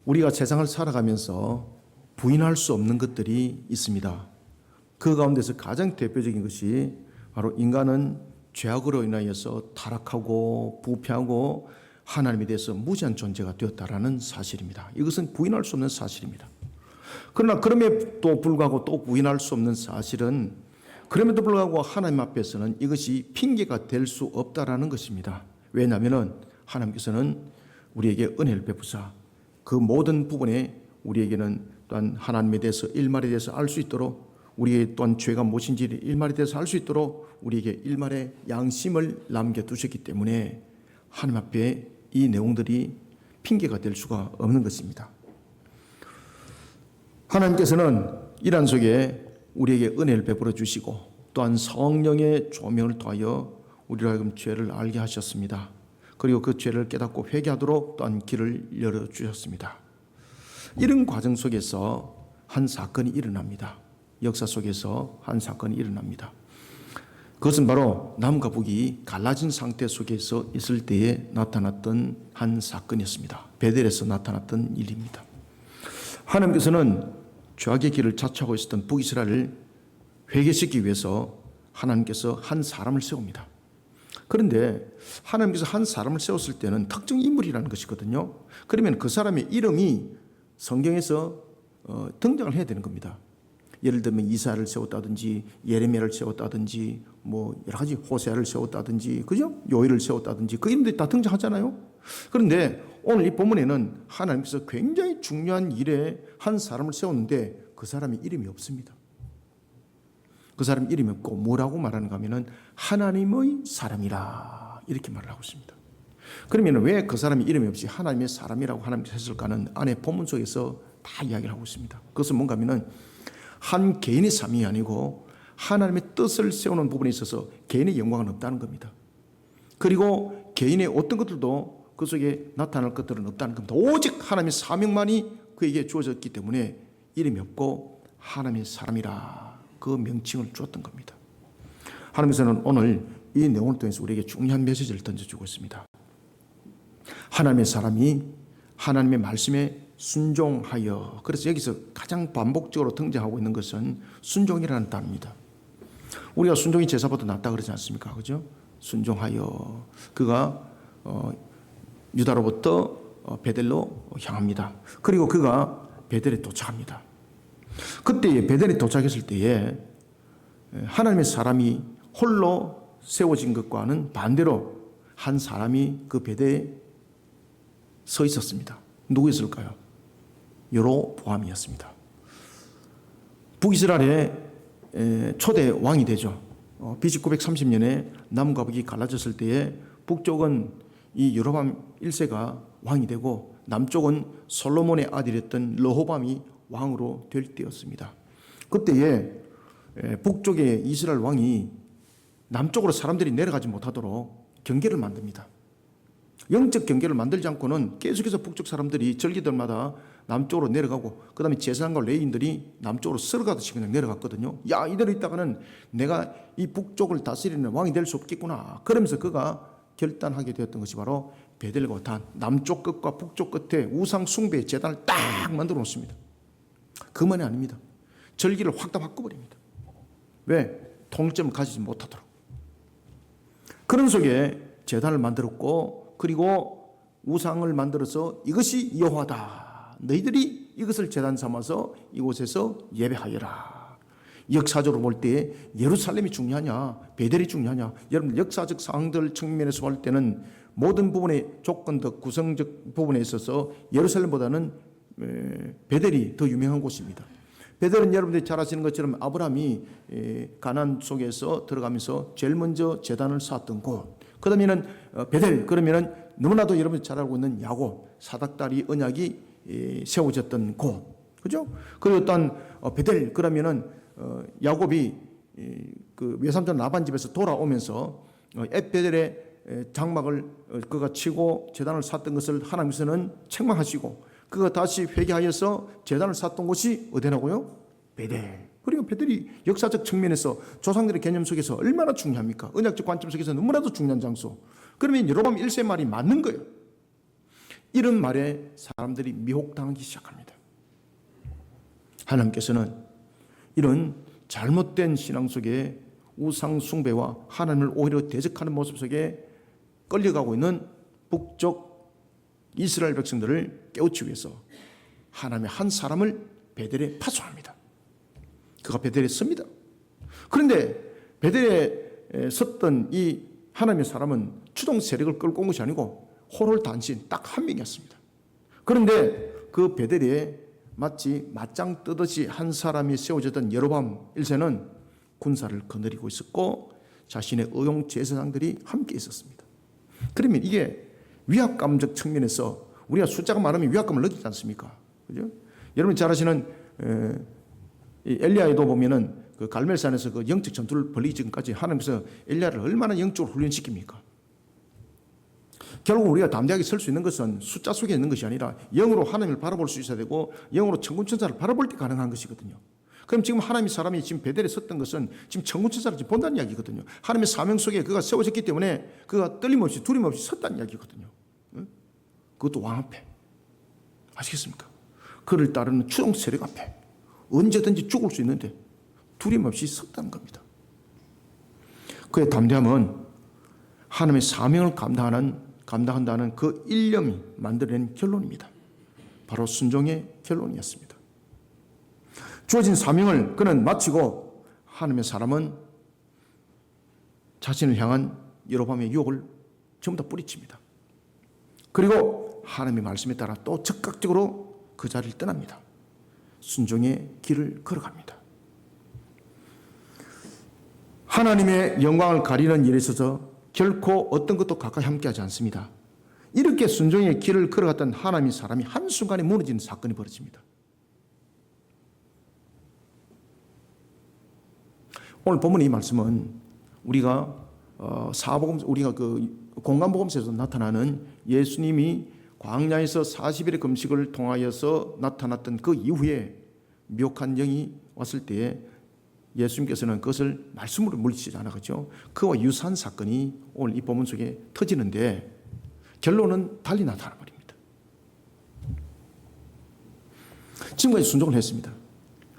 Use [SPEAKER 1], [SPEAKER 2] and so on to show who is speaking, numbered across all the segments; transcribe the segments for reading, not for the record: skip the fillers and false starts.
[SPEAKER 1] 우리가 세상을 살아가면서 부인할 수 없는 것들이 있습니다. 그 가운데서 가장 대표적인 것이 바로 인간은 죄악으로 인하여서 타락하고 부패하고 하나님에 대해서 무지한 존재가 되었다라는 사실입니다. 이것은 부인할 수 없는 사실입니다. 그러나 그럼에도 불구하고 또 부인할 수 없는 사실은 그럼에도 불구하고 하나님 앞에서는 이것이 핑계가 될 수 없다라는 것입니다. 왜냐하면 하나님께서는 우리에게 은혜를 베푸사 그 모든 부분에 우리에게는 또한 하나님에 대해서 일말에 대해서 알 수 있도록 우리의 또한 죄가 무엇인지 일말에 대해서 알 수 있도록 우리에게 일말의 양심을 남겨두셨기 때문에 하나님 앞에 이 내용들이 핑계가 될 수가 없는 것입니다. 하나님께서는 이란 속에 우리에게 은혜를 베풀어 주시고 또한 성령의 조명을 통하여 우리로 하여금 죄를 알게 하셨습니다. 그리고 그 죄를 깨닫고 회개하도록 또한 길을 열어주셨습니다. 이런 과정 속에서 한 사건이 일어납니다. 역사 속에서 한 사건이 일어납니다. 그것은 바로 남과 북이 갈라진 상태 속에서 있을 때에 나타났던 한 사건이었습니다. 베델에서 나타났던 일입니다. 하나님께서는 죄악의 길을 자초하고 있었던 북이스라엘을 회개시키기 위해서 하나님께서 한 사람을 세웁니다. 그런데 하나님께서 한 사람을 세웠을 때는 특정 인물이라는 것이거든요. 그러면 그 사람의 이름이 성경에서 등장을 해야 되는 겁니다. 예를 들면 이사야를 세웠다든지 예레미야를 세웠다든지 뭐 여러 가지 호세아를 세웠다든지 그죠? 요엘을 세웠다든지 그 이름들이 다 등장하잖아요. 그런데 오늘 이 본문에는 하나님께서 굉장히 중요한 일에 한 사람을 세웠는데 그 사람의 이름이 없습니다. 그 사람 이름이 없고 뭐라고 말하는가 하면은 하나님의 사람이라 이렇게 말을 하고 있습니다. 그러면 왜 그 사람이 이름이 없이 하나님의 사람이라고 하나님께서 했을까는 안에 본문 속에서 다 이야기를 하고 있습니다. 그것은 뭔가 하면은 한 개인의 삶이 아니고 하나님의 뜻을 세우는 부분에 있어서 개인의 영광은 없다는 겁니다. 그리고 개인의 어떤 것들도 그 속에 나타날 것들은 없다는 겁니다. 오직 하나님의 사명만이 그에게 주어졌기 때문에 이름이 없고 하나님의 사람이라 그 명칭을 주었던 겁니다. 하나님께서는 오늘 이 내용을 통해서 우리에게 중요한 메시지를 던져주고 있습니다. 하나님의 사람이 하나님의 말씀에 순종하여, 그래서 여기서 가장 반복적으로 등장하고 있는 것은 순종이라는 단어입니다. 우리가 순종이 제사보다 낫다 그러지 않습니까? 그죠? 순종하여 그가 유다로부터 베델로 향합니다. 그리고 그가 베델에 도착합니다. 그때 베델에 도착했을 때에 하나님의 사람이 홀로 세워진 것과는 반대로 한 사람이 그 베델에 서 있었습니다. 누구였을까요? 여로보암이었습니다. 북이스라엘의 초대 왕이 되죠. BC 930년에 남과 북이 갈라졌을 때에 북쪽은 이 여로보암 1세가 왕이 되고 남쪽은 솔로몬의 아들이었던 르호보암이 왕으로 될 때였습니다. 그때에 북쪽의 이스라엘 왕이 남쪽으로 사람들이 내려가지 못하도록 경계를 만듭니다. 영적 경계를 만들지 않고는 계속해서 북쪽 사람들이 절기들마다 남쪽으로 내려가고 그 다음에 제사장과 레위인들이 남쪽으로 쓸어가듯이 그냥 내려갔거든요. 야, 이대로 있다가는 내가 이 북쪽을 다스리는 왕이 될 수 없겠구나. 그러면서 그가 결단하게 되었던 것이 바로 베델과 단 남쪽 끝과 북쪽 끝에 우상 숭배 제단을 딱 만들어 놓습니다. 그만이 아닙니다. 절기를 확 다 바꿔버립니다. 왜? 통일점을 가지지 못하도록. 그런 속에 제단을 만들었고 그리고 우상을 만들어서 이것이 여호와다. 너희들이 이것을 제단 삼아서 이곳에서 예배하여라. 역사적으로 볼 때 예루살렘이 중요하냐 베델이 중요하냐. 여러분 역사적 상황들 측면에서 볼 때는 모든 부분의 조건적 구성적 부분에 있어서 예루살렘보다는 베델이 더 유명한 곳입니다. 베델은 여러분들이 잘 아시는 것처럼 아브라함이 가나안 속에서 들어가면서 제일 먼저 제단을 쌓았던 곳. 그 다음에는 베델, 그러면은 너무나도 여러분이 잘 알고 있는 야곱, 사닥다리 언약이 세워졌던 곳. 그죠? 그리고 또한 베델, 그러면은 야곱이 그 외삼촌 라반 집에서 돌아오면서 엣베델의 장막을 그가 치고 제단을 쌓았던 것을 하나님께서는 책망하시고 그가 다시 회개하여서 제단을 쌓았던 곳이 어디라고요? 베델. 그리고 베델이 역사적 측면에서 조상들의 개념 속에서 얼마나 중요합니까? 언약적 관점 속에서 너무나도 중요한 장소. 그러면 여로보암 1세 말이 맞는 거예요. 이런 말에 사람들이 미혹당하기 시작합니다. 하나님께서는 이런 잘못된 신앙 속에 우상 숭배와 하나님을 오히려 대적하는 모습 속에 끌려가고 있는 북쪽 이스라엘 백성들을 깨우치기 위해서 하나님의 한 사람을 베델에 파송합니다. 그가 베델에 섭니다. 그런데 베델에 섰던 이 하나님의 사람은 추동 세력을 끌고 온 것이 아니고 호롤단신 딱 한 명이었습니다. 그런데 그 베델에 마치 맞짱 뜨듯이 한 사람이 세워졌던 여로보암 1세는 군사를 거느리고 있었고 자신의 의용 제사장들이 함께 있었습니다. 그러면 이게 위압감적 측면에서 우리가 숫자가 많으면 위압감을 느끼지 않습니까? 그죠? 여러분 잘 아시는 엘리야에도 보면은 그 갈멜산에서 그 영적 전투를 벌이기 전까지 하나님께서 엘리야를 얼마나 영적으로 훈련시킵니까? 결국 우리가 담대하게 설 수 있는 것은 숫자 속에 있는 것이 아니라 영으로 하나님을 바라볼 수 있어야 되고 영으로 천군천사를 바라볼 때 가능한 것이거든요. 그럼 지금 하나님의 사람이 지금 베델에 섰던 것은 지금 천군천사를 지금 본다는 이야기거든요. 하나님의 사명 속에 그가 세워졌기 때문에 그가 떨림없이 두림없이 섰다는 이야기거든요. 그것도 왕 앞에. 아시겠습니까? 그를 따르는 추종 세력 앞에 언제든지 죽을 수 있는데 두림없이 섰다는 겁니다. 그의 담대함은 하나님의 사명을 감당한다는 그 일념이 만들어낸 결론입니다. 바로 순종의 결론이었습니다. 주어진 사명을 그는 마치고 하나님의 사람은 자신을 향한 여로보암의 유혹을 전부 다 뿌리칩니다. 그리고 하나님의 말씀에 따라 또 즉각적으로 그 자리를 떠납니다. 순종의 길을 걸어갑니다. 하나님의 영광을 가리는 일에 있어서 결코 어떤 것도 가까이 함께하지 않습니다. 이렇게 순종의 길을 걸어갔던 하나님의 사람이 한순간에 무너지는 사건이 벌어집니다. 오늘 본문 이 말씀은 우리가 우리가 그 공간복음서에서 나타나는 예수님이 광야에서 40일의 금식을 통하여서 나타났던 그 이후에 미혹한 영이 왔을 때에 예수님께서는 그것을 말씀으로 물리치지 않았죠. 그와 유사한 사건이 오늘 이 본문 속에 터지는데 결론은 달리 나타나 버립니다. 지금까지 순종을 했습니다.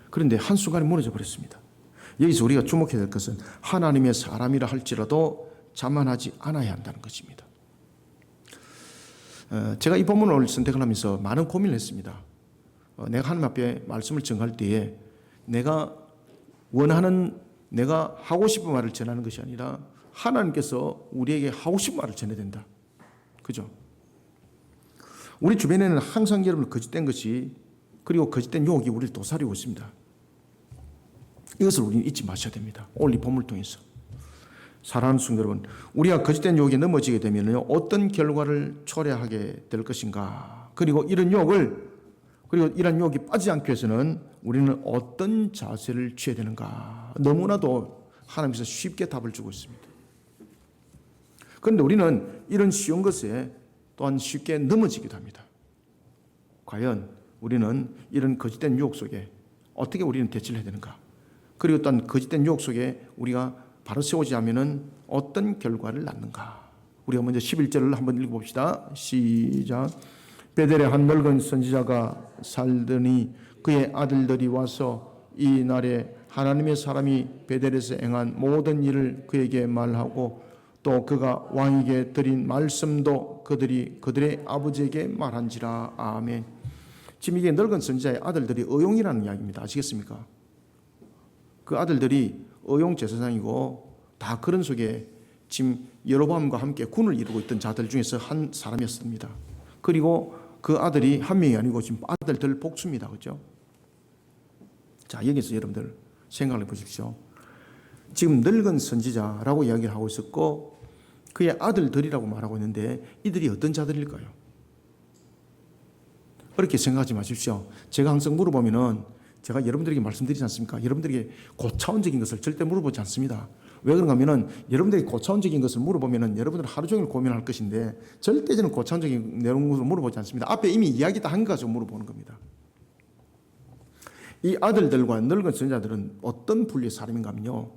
[SPEAKER 1] 그런데 한순간에 무너져 버렸습니다. 여기서 우리가 주목해야 될 것은 하나님의 사람이라 할지라도 자만하지 않아야 한다는 것입니다. 제가 이 본문을 선택을 하면서 많은 고민을 했습니다. 내가 하나님 앞에 말씀을 전할 때에 내가 하고 싶은 말을 전하는 것이 아니라 하나님께서 우리에게 하고 싶은 말을 전해야 된다. 그죠? 우리 주변에는 항상 여러분 거짓된 것이 그리고 거짓된 유혹이 우리를 도사리고 있습니다. 이것을 우리는 잊지 마셔야 됩니다. 오늘 이 본문을 통해서. 사랑하는 성도 여러분, 우리가 거짓된 유혹에 넘어지게 되면 어떤 결과를 초래하게 될 것인가? 그리고 이런 유혹이 빠지지 않기 위해서는 우리는 어떤 자세를 취해야 되는가? 너무나도 하나님께서 쉽게 답을 주고 있습니다. 그런데 우리는 이런 쉬운 것에 또한 쉽게 넘어지기도 합니다. 과연 우리는 이런 거짓된 유혹 속에 어떻게 우리는 대처를 해야 되는가? 그리고 또한 거짓된 유혹 속에 우리가 바로 세우지 않으면 어떤 결과를 낳는가? 우리가 먼저 11절을 한번 읽어봅시다. 시작. 베델에 한 늙은 선지자가 살더니 그의 아들들이 와서 이 날에 하나님의 사람이 베델에서 행한 모든 일을 그에게 말하고 또 그가 왕에게 드린 말씀도 그들의 아버지에게 말한지라. 아멘. 지금 이게 늙은 선지자의 아들들이 의용이라는 이야기입니다. 아시겠습니까? 그 아들들이 의용 제사장이고 다 그런 속에 지금 여로보암과 함께 군을 이루고 있던 자들 중에서 한 사람이었습니다. 그리고 그 아들이 한 명이 아니고 지금 아들들 복수입니다. 그렇죠? 자, 여기서 여러분들 생각해 보십시오. 지금 늙은 선지자라고 이야기를 하고 있었고 그의 아들들이라고 말하고 있는데 이들이 어떤 자들일까요? 그렇게 생각하지 마십시오. 제가 항상 물어보면은 제가 여러분들에게 말씀드리지 않습니까? 여러분들에게 고차원적인 것을 절대 물어보지 않습니다. 왜 그런가 하면은 여러분들에게 고차원적인 것을 물어보면은 여러분들은 하루 종일 고민할 것인데 절대 저는 고차원적인 내용으로 물어보지 않습니다. 앞에 이미 이야기 다 한 거 가지고 물어보는 겁니다. 이 아들들과 늙은 선지자들은 어떤 분류의 사람인가 하면요.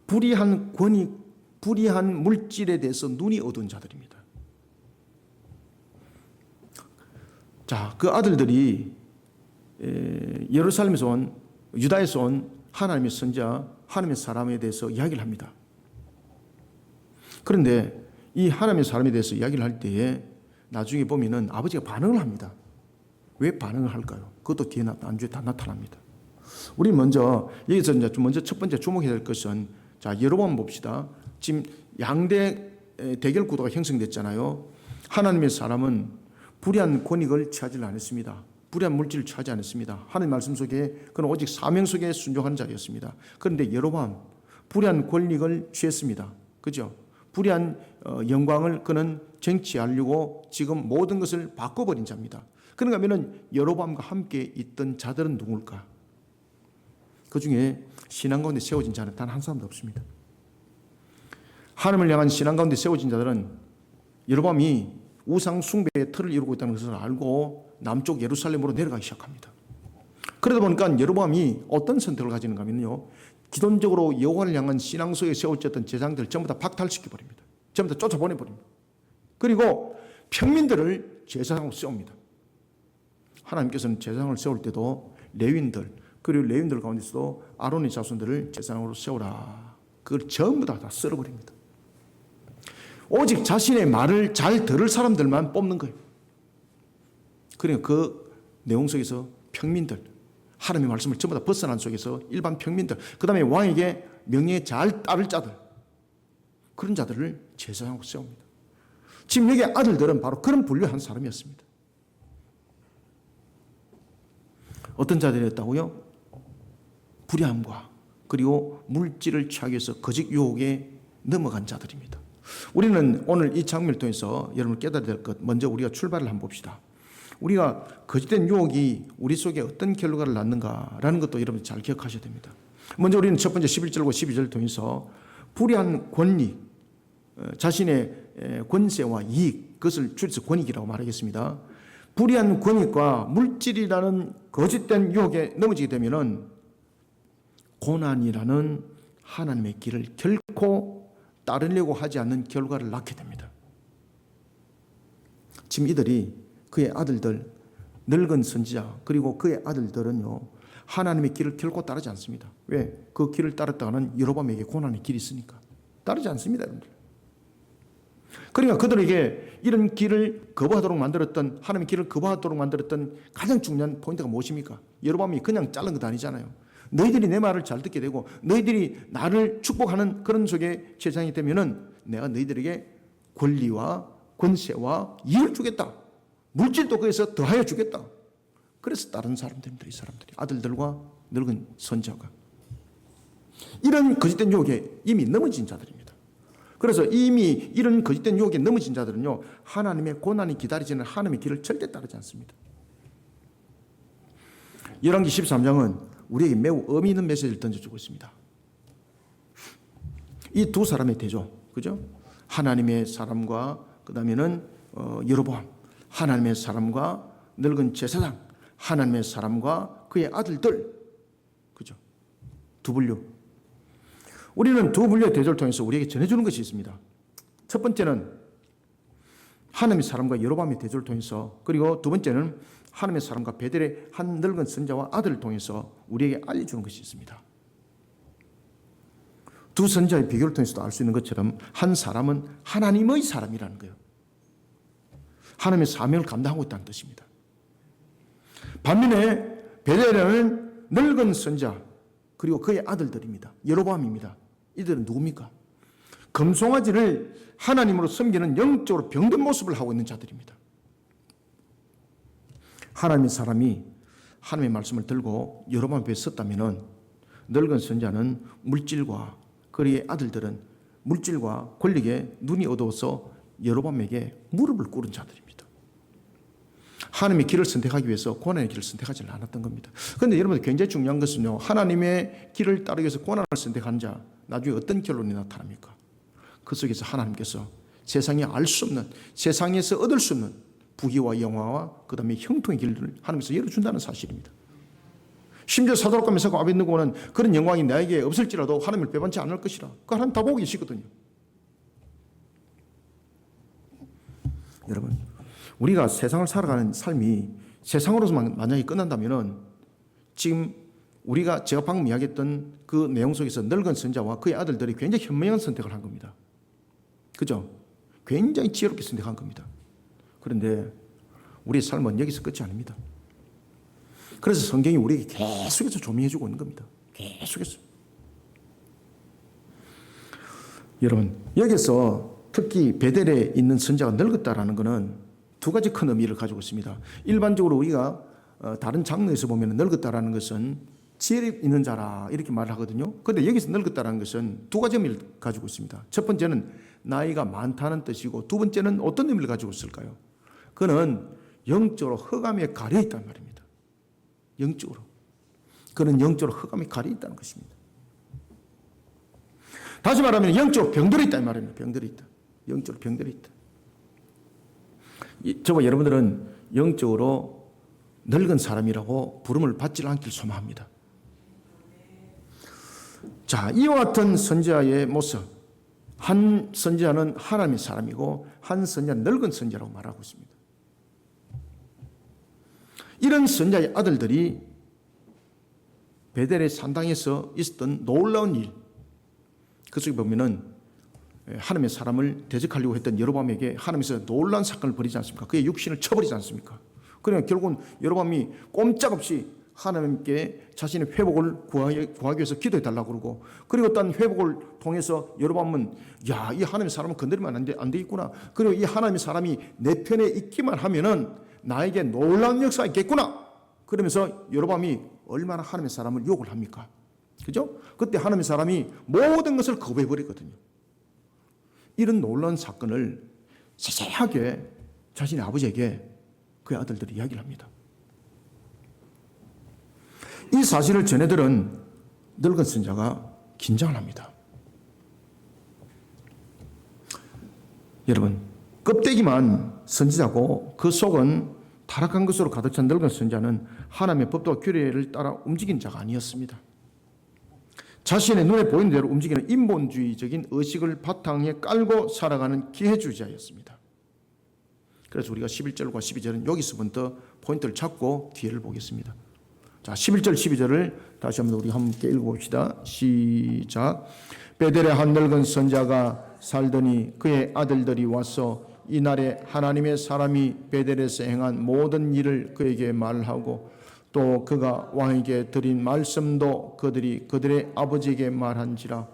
[SPEAKER 1] 불의한 권위, 불의한 물질에 대해서 눈이 어두운 자들입니다. 자, 그 아들들이 예루살렘에서 온, 유다에서 온 하나님의 선자, 하나님의 사람에 대해서 이야기를 합니다. 그런데 이 하나님의 사람에 대해서 이야기를 할 때에 나중에 보면은 아버지가 반응을 합니다. 왜 반응을 할까요? 그것도 뒤에 나중에 다 나타납니다. 우리 먼저 여기서 이제 먼저 첫 번째 주목해야 될 것은, 자, 여로보암 봅시다. 지금 양대 대결 구도가 형성됐잖아요. 하나님의 사람은 불의한 권익을 취하지 않았습니다. 불의한 물질을 취하지 않았습니다. 하나님 말씀 속에 그는 오직 사명 속에 순종하는 자였습니다. 그런데 여로보암 불의한 권력을 취했습니다. 그죠? 불의한 영광을 그는 쟁취하려고 지금 모든 것을 바꿔버린 자입니다. 그런가 하면은 여로보암과 함께 있던 자들은 누굴까? 그 중에 신앙 가운데 세워진 자는 단 한 사람도 없습니다. 하나님을 향한 신앙 가운데 세워진 자들은 여로보암이 우상 숭배의 틀을 이루고 있다는 것을 알고 남쪽 예루살렘으로 내려가기 시작합니다. 그러다 보니까 여로보암이 어떤 선택을 가지는가 하면요, 기존적으로 여호와를 향한 신앙 속에 세워졌던 제사장들을 전부 다 박탈시켜버립니다. 전부 다 쫓아보내버립니다. 그리고 평민들을 제사장으로 세웁니다. 하나님께서는 제사장을 세울 때도 레위인들, 그리고 레위인들 가운데서도 아론의 자손들을 제사장으로 세우라, 그걸 전부 다 쓸어버립니다. 오직 자신의 말을 잘 들을 사람들만 뽑는 거예요. 그러니까 그 내용 속에서 평민들, 하나님의 말씀을 전부 다 벗어난 속에서 일반 평민들, 그 다음에 왕에게 명예에 잘 따를 자들, 그런 자들을 제사장으로 세웁니다. 지금 여기 아들들은 바로 그런 분류한 사람이었습니다. 어떤 자들이었다고요? 불의함과 그리고 물질을 취하기 위해서 거짓 유혹에 넘어간 자들입니다. 우리는 오늘 이 장면을 통해서 여러분 깨달아야 될 것, 먼저 우리가 출발을 한번 봅시다. 우리가 거짓된 유혹이 우리 속에 어떤 결과를 낳는가라는 것도 여러분 잘 기억하셔야 됩니다. 먼저 우리는 첫 번째 11절과 12절을 통해서 불의한 권리, 자신의 권세와 이익, 그것을 줄여서 권익이라고 말하겠습니다. 불의한 권익과 물질이라는 거짓된 유혹에 넘어지게 되면은 고난이라는 하나님의 길을 결코 따르려고 하지 않는 결과를 낳게 됩니다. 지금 이들이, 그의 아들들, 늙은 선지자 그리고 그의 아들들은요, 하나님의 길을 결코 따르지 않습니다. 왜? 그 길을 따랐다가는 여로보암에게 고난의 길이 있으니까 따르지 않습니다, 여러분들. 그러니까 그들에게 이런 길을 거부하도록 만들었던, 하나님의 길을 거부하도록 만들었던 가장 중요한 포인트가 무엇입니까? 여로보암이 그냥 자른 것도 아니잖아요. 너희들이 내 말을 잘 듣게 되고 너희들이 나를 축복하는 그런 속에 세상이 되면은 내가 너희들에게 권리와 권세와 이익을 주겠다. 물질도 거기서 더하여 주겠다. 그래서 다른 사람들입니다. 이 사람들이, 아들들과 늙은 선자가 이런 거짓된 유혹에 이미 넘어진 자들입니다. 그래서 이미 이런 거짓된 유혹에 넘어진 자들은요, 하나님의 고난이 기다리지는 하나님의 길을 절대 따르지 않습니다. 열왕기 13장은 우리에게 매우 의미 있는 메시지를 던져주고 있습니다. 이 두 사람의 대조, 그죠? 하나님의 사람과 그 다음에는 여로보암, 하나님의 사람과 늙은 제사장, 하나님의 사람과 그의 아들들, 그죠? 두 분류. 우리는 두 분류의 대조를 통해서 우리에게 전해주는 것이 있습니다. 첫 번째는 하나님의 사람과 여로보암의 대조를 통해서, 그리고 두 번째는 하나님의 사람과 베델의 한 늙은 선자와 아들을 통해서 우리에게 알려주는 것이 있습니다. 두 선자의 비교를 통해서도 알 수 있는 것처럼 한 사람은 하나님의 사람이라는 거예요. 하나님의 사명을 감당하고 있다는 뜻입니다. 반면에 베델은 늙은 선자 그리고 그의 아들들입니다. 여로보암입니다. 이들은 누굽니까? 금송아지를 하나님으로 섬기는 영적으로 병든 모습을 하고 있는 자들입니다. 하나님의 사람이 하나님의 말씀을 들고 여로보암 앞에 섰다면 늙은 선자는 물질과 그의 아들들은 물질과 권력에 눈이 어두워서 여로보암에게 무릎을 꿇은 자들입니다. 하나님의 길을 선택하기 위해서 고난의 길을 선택하지 않았던 겁니다. 그런데 여러분, 굉장히 중요한 것은요, 하나님의 길을 따르기 위해서 고난을 선택한 자, 나중에 어떤 결론이 나타납니까? 그 속에서 하나님께서 세상에 알 수 없는, 세상에서 얻을 수 없는 부귀와 영화와 그 다음에 형통의 길을 하나님께서 열어준다는 사실입니다. 심지어 사도락과 메사가 아벳느고는 그런 영광이 나에게 없을지라도 하나님을 배반치 않을 것이라. 그 하나님 다 보고 계시거든요. 여러분, 우리가 세상을 살아가는 삶이 세상으로서만 만약에 끝난다면은 지금 제가 방금 이야기했던 그 내용 속에서 늙은 선자와 그의 아들들이 굉장히 현명한 선택을 한 겁니다. 그죠? 굉장히 지혜롭게 선택한 겁니다. 그런데 우리의 삶은 여기서 끝이 아닙니다. 그래서 성경이 우리에게 계속해서 조명해주고 있는 겁니다. 계속해서. 여러분, 여기서 특히 베델에 있는 선자가 늙었다라는 것은 두 가지 큰 의미를 가지고 있습니다. 일반적으로 우리가 다른 장르에서 보면 늙었다라는 것은 지혜 있는 자라 이렇게 말을 하거든요. 그런데 여기서 늙었다라는 것은 두 가지 의미를 가지고 있습니다. 첫 번째는 나이가 많다는 뜻이고 두 번째는 어떤 의미를 가지고 있을까요? 그는 영적으로 흑암에 가려 있다는 말입니다. 영적으로. 그는 영적으로 흑암에 가려 있다는 것입니다. 다시 말하면 영적으로 병들어 있다는 말입니다. 병들어 있다. 영적으로 병들어 있다. 저와 여러분들은 영적으로 늙은 사람이라고 부름을 받지 않길 소망합니다. 자, 이와 같은 선지자의 모습. 한 선지자는 하나님의 사람이고 한 선지자는 늙은 선지자라고 말하고 있습니다. 이런 선지자의 아들들이 베델의 산당에서 있었던 놀라운 일, 그 속에 보면은 하나님의 사람을 대적하려고 했던 여로보암에게 하나님께서 놀라운 사건을 벌이지 않습니까? 그의 육신을 쳐버리지 않습니까? 그러니까 결국은 여로보암이 꼼짝없이 하나님께 자신의 회복을 구하기 위해서 기도해 달라고 그러고, 그리고 어떤 회복을 통해서 여로보암은 야, 이 하나님의 사람을 건드리면 안 되겠구나. 그리고 이 하나님의 사람이 내 편에 있기만 하면은 나에게 놀라운 역사가 있겠구나. 그러면서 여로보암이 얼마나 하나님의 사람을 욕을 합니까? 그죠? 그때 하나님의 사람이 모든 것을 거부해 버리거든요. 이런 놀라운 사건을 세세하게 자신의 아버지에게 그의 아들들이 이야기를 합니다. 이 사실을 전해들은 늙은 선자가 긴장을 합니다. 여러분, 껍데기만 선지자고 그 속은 타락한 것으로 가득 찬 늙은 선자는 하나님의 법도와 규례를 따라 움직인 자가 아니었습니다. 자신의 눈에 보이는 대로 움직이는 인본주의적인 의식을 바탕에 깔고 살아가는 기회주의자였습니다. 그래서 우리가 11절과 12절은 여기서부터 포인트를 잡고 뒤를 보겠습니다. 자, 11절 12절을 다시 한번 우리 함께 읽어봅시다. 시작. 베델의 한 늙은 선자가 살더니 그의 아들들이 와서 이날에 하나님의 사람이 베델에서 행한 모든 일을 그에게 말하고 또 그가 왕에게 드린 말씀도 그들이 그들의 아버지에게 말한지라.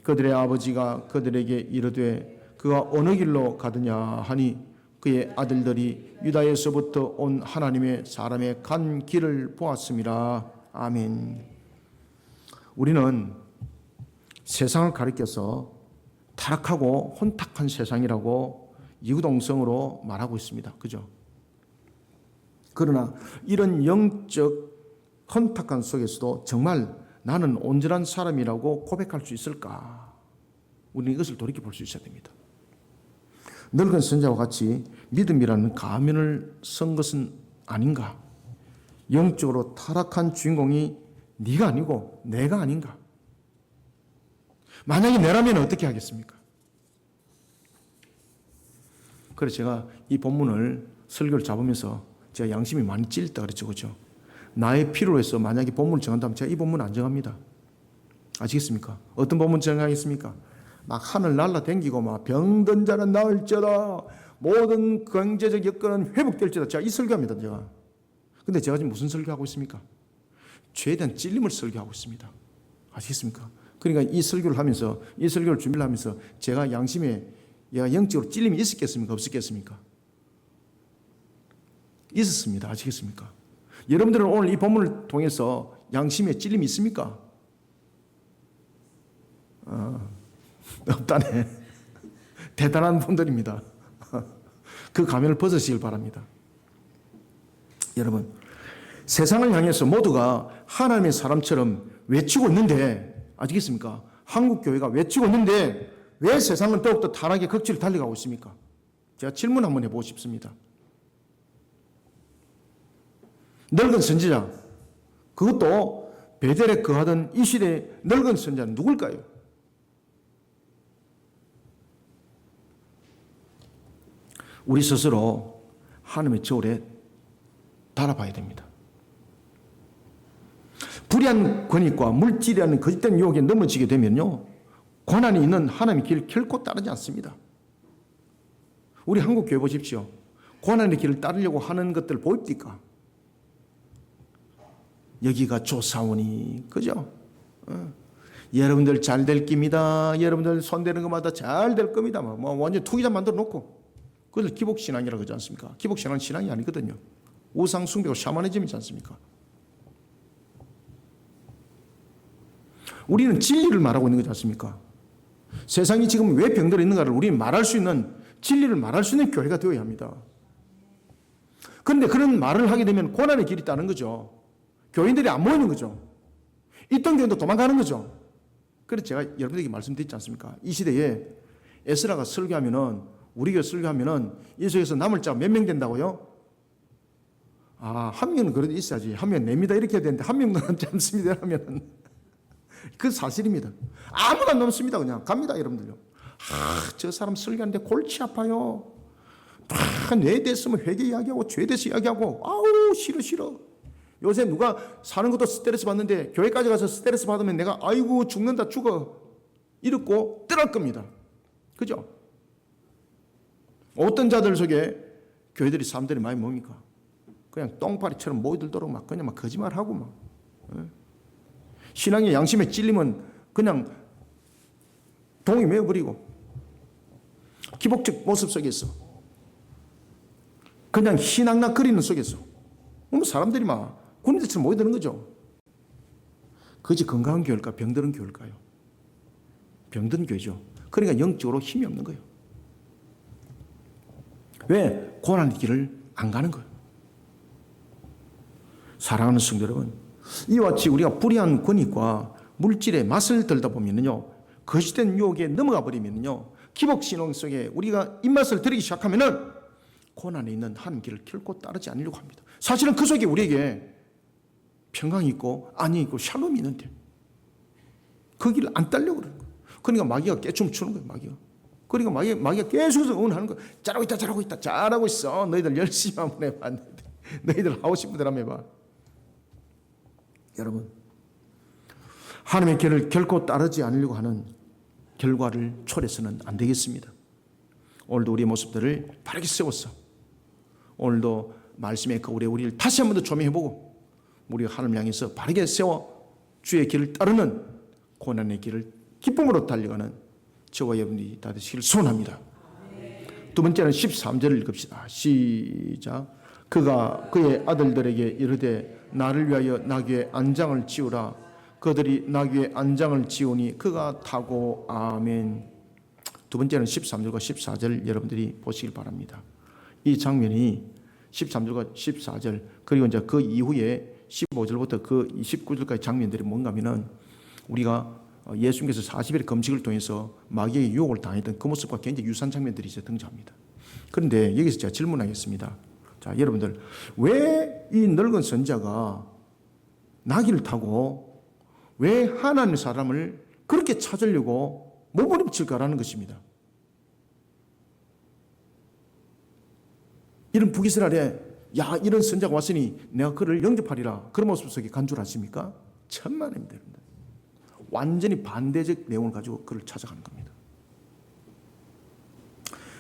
[SPEAKER 1] 그들의 아버지가 그들에게 이르되 그가 어느 길로 가느냐 하니 그의 아들들이 유다에서부터 온 하나님의 사람의 간 길을 보았습니다. 아멘. 우리는 세상을 가리켜서 타락하고 혼탁한 세상이라고 이구동성으로 말하고 있습니다. 그죠? 그러나 이런 영적 혼탁한 속에서도 정말 나는 온전한 사람이라고 고백할 수 있을까? 우리는 이것을 돌이켜 볼 수 있어야 됩니다. 늙은 선자와 같이 믿음이라는 가면을 쓴 것은 아닌가? 영적으로 타락한 주인공이 네가 아니고 내가 아닌가? 만약에 내라면 어떻게 하겠습니까? 그래서 제가 이 본문을 설교를 잡으면서 제가 양심이 많이 찔렸다 그랬죠. 그렇죠? 나의 필요로 해서 만약에 본문을 정한다면 제가 이 본문 안 정합니다. 아시겠습니까? 어떤 본문 정하겠습니까? 막 하늘 날라다니고 막 병든 자는 나을지어다, 모든 경제적 여건은 회복될지어다. 제가 이 설교합니다. 제가. 근데 제가 지금 무슨 설교하고 있습니까? 죄에 대한 찔림을 설교하고 있습니다. 아시겠습니까? 그러니까 이 설교를 하면서, 이 설교를 준비를 하면서 제가 양심에 영적으로 찔림이 있었겠습니까? 없었겠습니까? 있었습니다. 아시겠습니까? 여러분들은 오늘 이 본문을 통해서 양심에 찔림이 있습니까? 없다네. 대단한 분들입니다. 그 가면을 벗으시길 바랍니다. 여러분, 세상을 향해서 모두가 하나님의 사람처럼 외치고 있는데, 아시겠습니까? 한국 교회가 외치고 있는데 왜 세상은 더욱더 타락의 극치를 달려가고 있습니까? 제가 질문 한번 해보고 싶습니다. 늙은 선지자, 그것도 베델에 거하던 이 시대의 늙은 선지자는 누굴까요? 우리 스스로 하나님의 저울에 달아봐야 됩니다. 불의한 권익과 물질이라는 거짓된 유혹에 넘어지게 되면요, 고난이 있는 하나님의 길을 결코 따르지 않습니다. 우리 한국 교회 보십시오. 고난의 길을 따르려고 하는 것들 보입니까? 여기가 조사원이, 그죠? 여러분들 잘 될 겁니다. 여러분들 손대는 것마다 잘 될 겁니다. 뭐 완전 투기자 만들어 놓고, 그걸 기복신앙이라고 하지 않습니까? 기복신앙은 신앙이 아니거든요. 우상숭배고 샤머니즘이지 않습니까? 우리는 진리를 말하고 있는 거지 않습니까? 세상이 지금 왜 병들어 있는가를 우리는 말할 수 있는, 진리를 말할 수 있는 교회가 되어야 합니다. 그런데 그런 말을 하게 되면 고난의 길이 따는 거죠. 교인들이 안 모이는 거죠. 있던 교인도 도망가는 거죠. 그래서 제가 여러분들에게 말씀드렸지 않습니까? 이 시대에 에스라가 설교하면은, 우리 교회 설교하면은 이 속에서 남을 자가 몇 명 된다고요? 한 명은 그래도 있어야지. 한 명 냅니다. 이렇게 해야 되는데 한 명도 남지 않습니다. 하면은 그 사실입니다. 아무도 안 넘습니다. 그냥 갑니다. 여러분들요. 저 사람 설교하는데 골치 아파요. 뇌에 대해서면 회개 이야기하고 죄에 대해서 이야기하고, 아우 싫어. 요새 누가 사는 것도 스트레스 받는데 교회까지 가서 스트레스 받으면 내가 아이고 죽는다 죽어 이렇고 떠날 겁니다. 그죠? 어떤 자들 속에 교회들이 사람들이 많이 뭡니까? 그냥 똥파리처럼 모이들도록 막 그냥 막 거짓말하고 막, 신앙의 양심에 찔리면 그냥 동이 메어버리고, 기복적 모습 속에서 그냥 희낙낙거리는 속에서 사람들이 막 군인들처럼 모여드는 거죠. 그것이 건강한 교회일까? 병드는 교회일까요? 병든 교회죠. 그러니까 영적으로 힘이 없는 거예요. 왜? 고난의 길을 안 가는 거예요. 사랑하는 성도 여러분, 이와 같이 우리가 불의한 권익과 물질의 맛을 들다 보면요, 거짓된 유혹에 넘어가 버리면요, 기복신앙 속에 우리가 입맛을 들이기 시작하면은 고난에 있는 하나님 길을 결코 따르지 않으려고 합니다. 사실은 그 속에 우리에게 평강이 있고 안이 있고 샬롬이 있는데 그 길을 안 따려고 그러는 거예요. 그러니까 마귀가 깨춤 추는 거예요. 그러니까 마귀가 계속해서 응원하는 거예요. 잘하고 있다. 잘하고 있어. 너희들 열심히 한번 해봐. 너희들 하고 싶은 대로 한번 해봐. 여러분, 하나님의 길을 결코 따르지 않으려고 하는 결과를 초래해서는 안 되겠습니다. 오늘도 우리의 모습들을 바르게 세워서 오늘도 말씀의 거울에 우리를 다시 한 번 더 조명해보고 우리가 하나님을 향해서 바르게 세워 주의 길을 따르는 고난의 길을 기쁨으로 달려가는 저와 여러분이 다 되시기를 소원합니다. 두 번째는 13절을 읽읍시다. 시작. 그가 그의 아들들에게 이르되 나를 위하여 나귀의 안장을 지우라. 그들이 나귀의 안장을 지우니 그가 타고. 아멘. 두 번째는 13절과 14절 여러분들이 보시길 바랍니다. 이 장면이 13절과 14절 그리고 이제 그 이후에 15절부터 그 29절까지 장면들이 뭔가 하면은 우리가 예수님께서 40일의 금식을 통해서 마귀의 유혹을 당했던 그 모습과 굉장히 유사한 장면들이 이제 등장합니다. 그런데 여기서 제가 질문하겠습니다. 자, 여러분들, 왜 이 늙은 선지자가 나귀를 타고 왜 하나님의 사람을 그렇게 찾으려고 몸부림칠까라는 것입니다. 이런 북이스라엘에 이런 선지자가 왔으니 내가 그를 영접하리라, 그런 모습 속에 간 줄 아십니까? 천만입니다. 완전히 반대적 내용을 가지고 그를 찾아가는 겁니다.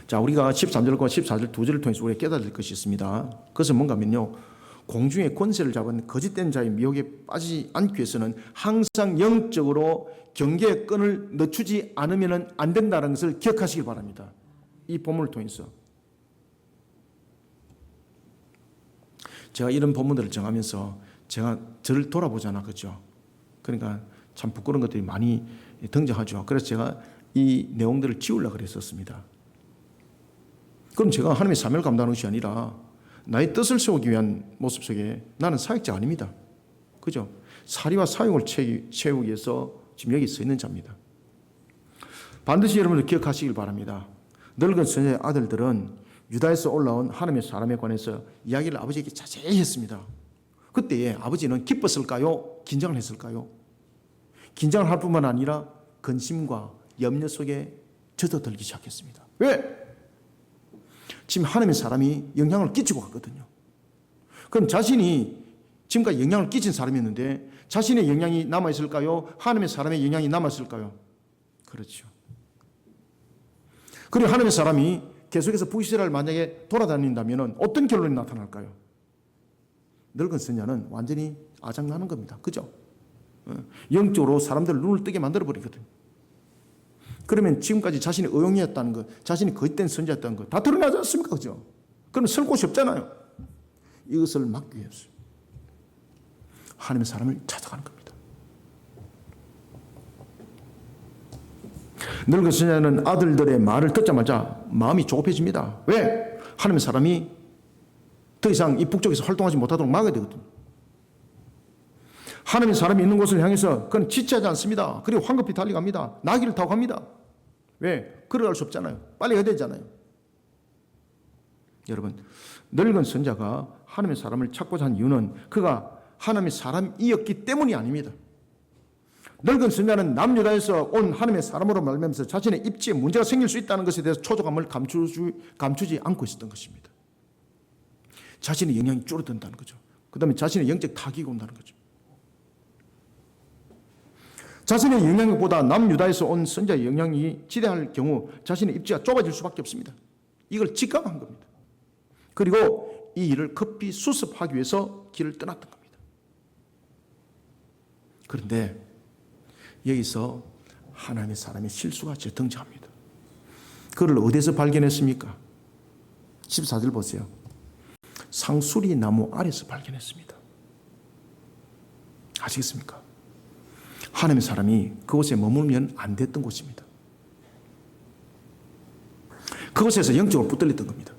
[SPEAKER 1] 자, 우리가 13절과 14절 두 절을 통해서 우리가 깨달을 것이 있습니다. 그것은 뭔가 하면요, 공중의 권세를 잡은 거짓된 자의 미혹에 빠지지 않기 위해서는 항상 영적으로 경계의 끈을 늦추지 않으면 안 된다는 것을 기억하시기 바랍니다. 이 본문을 통해서 제가 이런 본문들을 정하면서 제가 저를 돌아보잖아, 그렇죠? 그러니까 참 부끄러운 것들이 많이 등장하죠. 그래서 제가 이 내용들을 지우려고 그랬었습니다. 그럼 제가 하나님의 사명을 감당하는 것이 아니라 나의 뜻을 세우기 위한 모습 속에 나는 사역자 아닙니다. 그죠? 사리와 사용을 채우기 위해서 지금 여기 서 있는 자입니다. 반드시 여러분들 기억하시길 바랍니다. 늙은 선지자의 아들들은 유다에서 올라온 하나님의 사람에 관해서 이야기를 아버지에게 자세히 했습니다. 그때에 아버지는 기뻤을까요? 긴장을 했을까요? 긴장을 할 뿐만 아니라 근심과 염려 속에 젖어들기 시작했습니다. 왜? 지금 하나님의 사람이 영향을 끼치고 갔거든요. 그럼 자신이 지금까지 영향을 끼친 사람이었는데 자신의 영향이 남아있을까요? 하나님의 사람의 영향이 남았을까요? 그렇죠. 그리고 하나님의 사람이 계속해서 북이스라엘을 만약에 돌아다닌다면 어떤 결론이 나타날까요? 늙은 선자는 완전히 아작나는 겁니다. 그죠? 영적으로 사람들 눈을 뜨게 만들어버리거든요. 그러면 지금까지 자신이 의용이었다는 것, 자신이 거짓된 선자였다는 것 다 드러나지 않습니까? 그죠? 그럼 설 곳이 없잖아요. 이것을 막기 위해서 하나님의 사람을 찾아가는 겁니다. 늙은 선자는 아들들의 말을 듣자마자 마음이 조급해집니다. 왜? 하나님의 사람이 더 이상 이 북쪽에서 활동하지 못하도록 막아야 되거든요. 하나님의 사람이 있는 곳을 향해서 그건 지체하지 않습니다. 그리고 황급히 달려갑니다. 나귀를 타고 갑니다. 왜? 걸어갈 수 없잖아요. 빨리 가야 되잖아요. 여러분, 늙은 선자가 하나님의 사람을 찾고자 한 이유는 그가 하나님의 사람이었기 때문이 아닙니다. 늙은 선자는 남유다에서 온 하나님의 사람으로 말하면서 자신의 입지에 문제가 생길 수 있다는 것에 대해서 초조감을 감추지 않고 있었던 것입니다. 자신의 영향이 줄어든다는 거죠. 그 다음에 자신의 영적 타격이 온다는 거죠. 자신의 영향력보다 남유다에서 온 선자의 영향이 지대할 경우 자신의 입지가 좁아질 수밖에 없습니다. 이걸 직감한 겁니다. 그리고 이 일을 급히 수습하기 위해서 길을 떠났던 겁니다. 그런데 여기서 하나님의 사람의 실수가 등장합니다. 그를 어디서 발견했습니까? 14절 보세요. 상수리 나무 아래서 발견했습니다. 아시겠습니까? 하나님의 사람이 그곳에 머물면 안 됐던 곳입니다. 그곳에서 영적으로 붙들렸던 겁니다.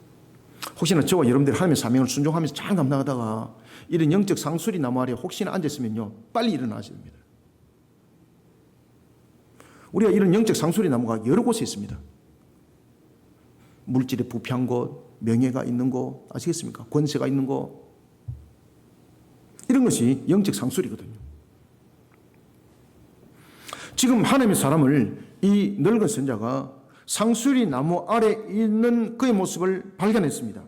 [SPEAKER 1] 혹시나 저와 여러분들이 하나님의 사명을 순종하면서 잘 감당하다가 이런 영적 상수리 나무 아래 혹시나 앉았으면요, 빨리 일어나셔야 됩니다. 우리가 이런 영적 상수리 나무가 여러 곳에 있습니다. 물질의 부패한 곳, 명예가 있는 곳, 아시겠습니까? 권세가 있는 곳, 이런 것이 영적 상수리거든요. 지금 하나님의 사람을 이 늙은 선자가 상수리 나무 아래 있는 그의 모습을 발견했습니다.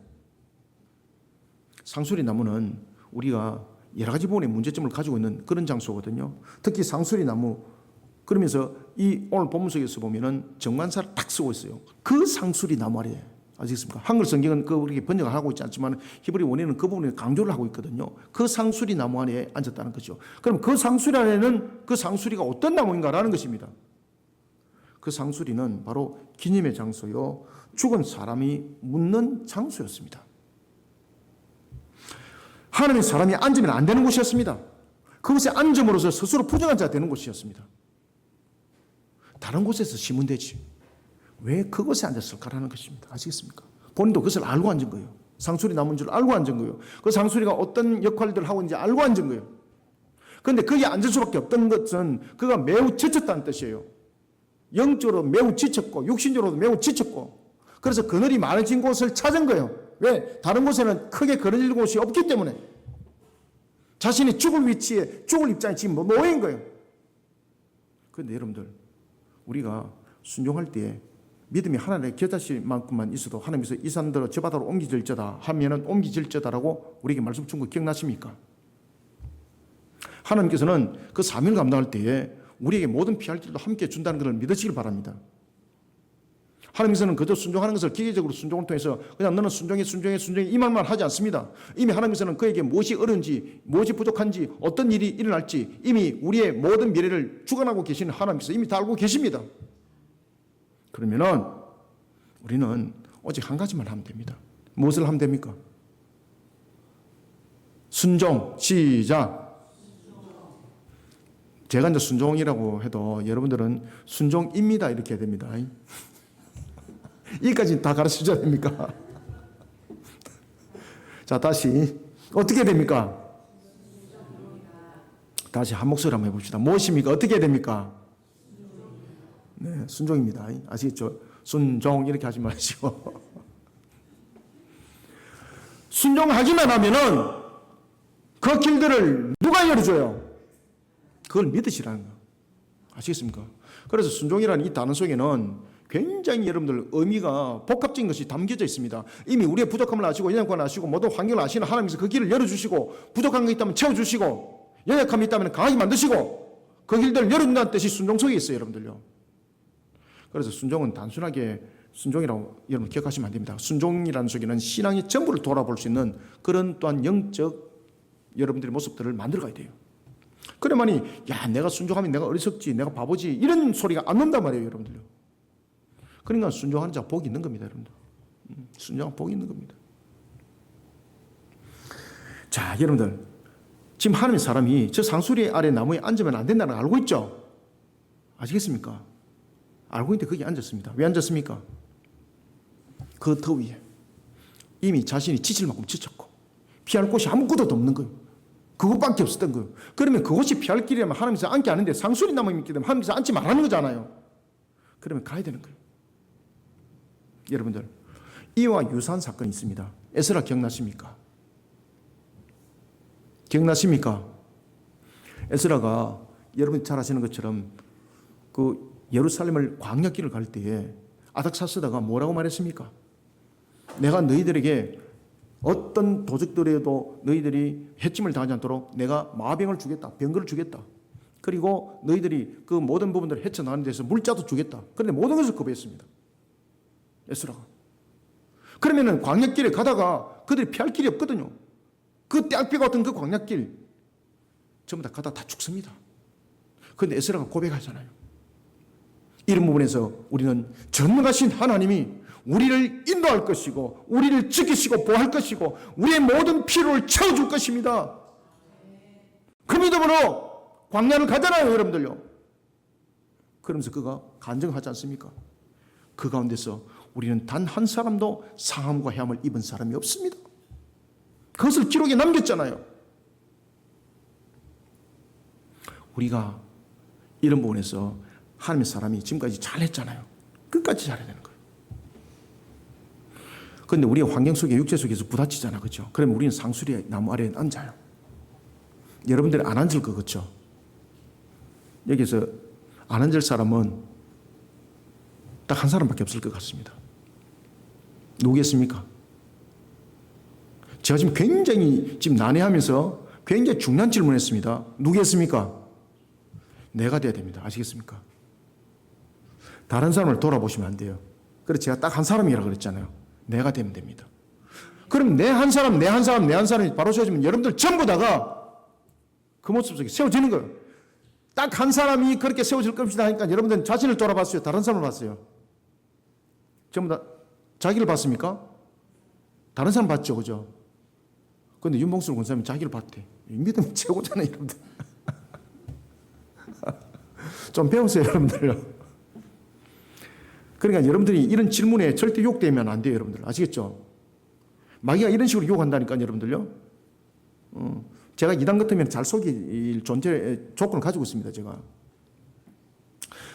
[SPEAKER 1] 상수리 나무는 우리가 여러 가지 부분의 문제점을 가지고 있는 그런 장소거든요. 특히 상수리 나무, 그러면서 이 오늘 본문 속에서 보면은 정관사를 딱 쓰고 있어요. 그 상수리 나무 아래, 아시겠습니까? 한글 성경은 그렇게 번역을 하고 있지 않지만 히브리 원어는 그 부분에 강조를 하고 있거든요. 그 상수리 나무 아래에 앉았다는 거죠. 그럼 그 상수리 안에는 그 상수리가 어떤 나무인가라는 것입니다. 그 상수리는 바로 기념의 장소요, 죽은 사람이 묻는 장소였습니다. 하나님의 사람이 앉으면 안 되는 곳이었습니다. 그곳에 앉음으로써 스스로 부정한 자가 되는 곳이었습니다. 다른 곳에서 쉬면 되지, 왜 그곳에 앉았을까라는 것입니다. 아시겠습니까? 본인도 그것을 알고 앉은 거예요. 상수리 나무인 줄 알고 앉은 거예요. 그 상수리가 어떤 역할들을 하고 있는지 알고 앉은 거예요. 그런데 거기에 앉을 수밖에 없던 것은 그가 매우 지쳤다는 뜻이에요. 영적으로 매우 지쳤고 육신적으로도 매우 지쳤고, 그래서 그늘이 많아진 곳을 찾은 거예요. 왜? 다른 곳에는 크게 그늘질 곳이 없기 때문에 자신이 죽을 위치에, 죽을 입장에 지금 놓인 거예요. 그런데 여러분들, 우리가 순종할 때 믿음이 하나님의 겨자씨만큼만 있어도 하나님께서 이 사람들을 저 바다로 옮기질저다 하면은 옮기질저다라고 우리에게 말씀 준 거 기억나십니까? 하나님께서는 그 사명을 감당할 때에 우리에게 모든 피할 길도 함께 준다는 것을 믿으시길 바랍니다. 하나님께서는 그저 순종하는 것을 기계적으로 순종을 통해서 그냥 너는 순종해 이 말만 하지 않습니다. 이미 하나님께서는 그에게 무엇이 어려운지, 무엇이 부족한지, 어떤 일이 일어날지 이미 우리의 모든 미래를 주관하고 계시는 하나님께서 이미 다 알고 계십니다. 그러면은 우리는 오직 한 가지만 하면 됩니다. 무엇을 하면 됩니까? 순종. 시작. 제가 이제 순종이라고 해도 여러분들은 순종입니다 이렇게 해야 됩니다. 여기까지 다 가르쳐줘야 됩니까? 자, 다시 어떻게 됩니까? 다시 한 목소리 한번 해봅시다. 무엇입니까? 어떻게 해야 됩니까? 네, 순종입니다. 아시겠죠? 순종 이렇게 하지 마시고 순종하기만 하면은 그 길들을 누가 열어줘요? 그걸 믿으시라는 거예요. 아시겠습니까? 그래서 순종이라는 이 단어 속에는 굉장히 여러분들 의미가 복합적인 것이 담겨져 있습니다. 이미 우리의 부족함을 아시고 연약함을 아시고 모든 환경을 아시는 하나님께서 그 길을 열어주시고 부족한 게 있다면 채워주시고 연약함이 있다면 강하게 만드시고 그 길들을 열어준다는 뜻이 순종 속에 있어요, 여러분들요. 그래서 순종은 단순하게 순종이라고 여러분 기억하시면 안 됩니다. 순종이라는 속에는 신앙의 전부를 돌아볼 수 있는 그런 또한 영적 여러분들의 모습들을 만들어가야 돼요. 그래만이 야 내가 순종하면 내가 어리석지 내가 바보지 이런 소리가 안 난단 말이에요, 여러분들요. 그러니까 순종하는 자가 복이 있는 겁니다, 여러분들. 순종하는 복이 있는 겁니다. 자, 여러분들 지금 하나님의 사람이 저 상수리 아래 나무에 앉으면 안 된다는 걸 알고 있죠? 아시겠습니까? 알고 있는데 거기 앉았습니다. 왜 앉았습니까? 그 더위에 이미 자신이 지칠 만큼 지쳤고 피할 곳이 아무것도 없는 거예요. 그것밖에 없었던 거예요. 그러면 그곳이 피할 길이라면 하나님께서 앉게 하는데 상수리 나무에 있기 때문에 하나님께서 앉지 말라는 거잖아요. 그러면 가야 되는 거예요. 여러분들 이와 유사한 사건이 있습니다. 에스라 기억나십니까? 기억나십니까? 에스라가 여러분이 잘 아시는 것처럼 그 예루살렘을 광야길을 갈 때에 아닥사스다가 뭐라고 말했습니까? 내가 너희들에게 어떤 도적들에도 너희들이 해침을 당하지 않도록 내가 마병을 주겠다. 병거를 주겠다. 그리고 너희들이 그 모든 부분들을 헤쳐나가는 데서 물자도 주겠다. 그런데 모든 것을 거부했습니다. 에스라가. 그러면은 광야길에 가다가 그들이 피할 길이 없거든요. 그 떼약볕 같은 그 광야길 전부 다 가다 다 죽습니다. 그런데 에스라가 고백하잖아요. 이런 부분에서 우리는 전능하신 하나님이 우리를 인도할 것이고 우리를 지키시고 보호할 것이고 우리의 모든 필요를 채워줄 것입니다. 그 믿음으로 광야를 가잖아요, 여러분들요. 그러면서 그가 간증하지 않습니까? 그 가운데서 우리는 단 한 사람도 상함과 해함을 입은 사람이 없습니다. 그것을 기록에 남겼잖아요. 우리가 이런 부분에서 하나님의 사람이 지금까지 잘했잖아요. 끝까지 잘해야 되는 거예요. 그런데 우리의 환경 속에 육체 속에서 부딪히잖아, 그렇죠? 그러면 우리는 상수리 나무 아래에 앉아요. 여러분들이 안 앉을 거 그렇죠? 여기서 안 앉을 사람은 딱 한 사람밖에 없을 것 같습니다. 누구겠습니까? 제가 지금 굉장히 지금 난해하면서 굉장히 중요한 질문을 했습니다. 누구겠습니까? 내가 돼야 됩니다. 아시겠습니까? 다른 사람을 돌아보시면 안 돼요. 그래서 제가 딱 한 사람이라고 그랬잖아요. 내가 되면 됩니다. 그럼 내 한 사람, 내 한 사람, 내 한 사람이 바로 세워지면 여러분들 전부 다가 그 모습 속에 세워지는 거예요. 딱 한 사람이 그렇게 세워질 것이다 하니까 여러분들은 자신을 돌아봤어요? 다른 사람을 봤어요? 전부 다 자기를 봤습니까? 다른 사람 봤죠, 그죠? 그런데 윤봉수 권사님은 자기를 봤대. 믿음 최고잖아요, 여러분들. 좀 배우세요, 여러분들. 그러니까 여러분들이 이런 질문에 절대 욕되면 안 돼요, 여러분들. 아시겠죠? 마귀가 이런 식으로 욕한다니까, 여러분들요. 제가 이단 같으면 잘 속일 존재 조건을 가지고 있습니다, 제가.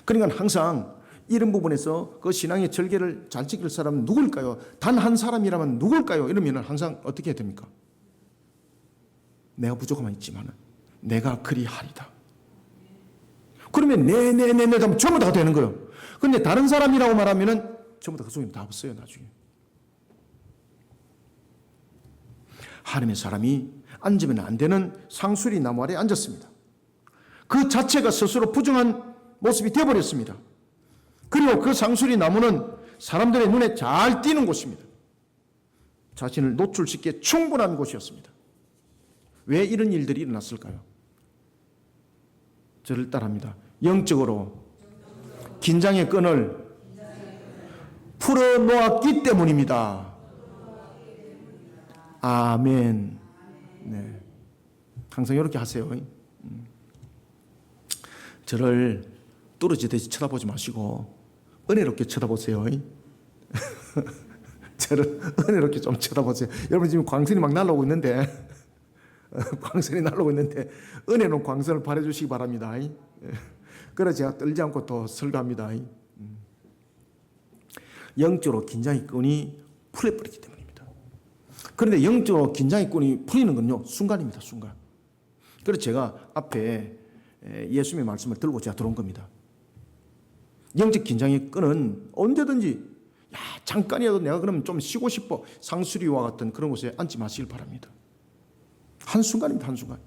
[SPEAKER 1] 그러니까 항상 이런 부분에서 그 신앙의 절개를 잘 지킬 사람은 누굴까요? 단 한 사람이라면 누굴까요? 이러면 항상 어떻게 해야 됩니까? 내가 부족함은 있지만 내가 그리하리다. 그러면 네네네네 하면 전부 다 되는 거예요. 근데 다른 사람이라고 말하면은 전부 다 그 속에 다 없어요, 나중에. 하나님의 사람이 앉으면 안 되는 상수리 나무 아래에 앉았습니다. 그 자체가 스스로 부정한 모습이 되어버렸습니다. 그리고 그 상수리 나무는 사람들의 눈에 잘 띄는 곳입니다. 자신을 노출시키기에 충분한 곳이었습니다. 왜 이런 일들이 일어났을까요? 저를 따라합니다. 영적으로 긴장의 끈을 풀어놓았기 때문입니다. 아멘. 네. 항상 이렇게 하세요. 저를 뚫어지듯이 쳐다보지 마시고 은혜롭게 쳐다보세요. 저를 은혜롭게 좀 쳐다보세요. 여러분 지금 광선이 막 날아오고 있는데 광선이 날아오고 있는데 은혜로운 광선을 발해주시기 바랍니다. 그래서 제가 떨지 않고 또 설교합니다. 영적으로 긴장의 끈이 풀려버리기 때문입니다. 그런데 영적으로 긴장의 끈이 풀리는 건요 순간입니다. 순간. 그래서 제가 앞에 예수님의 말씀을 들고 제가 들어온 겁니다. 영적 긴장의 끈은 언제든지 잠깐이라도 내가 그러면 좀 쉬고 싶어 상수리와 같은 그런 곳에 앉지 마시길 바랍니다. 한순간입니다. 한순간.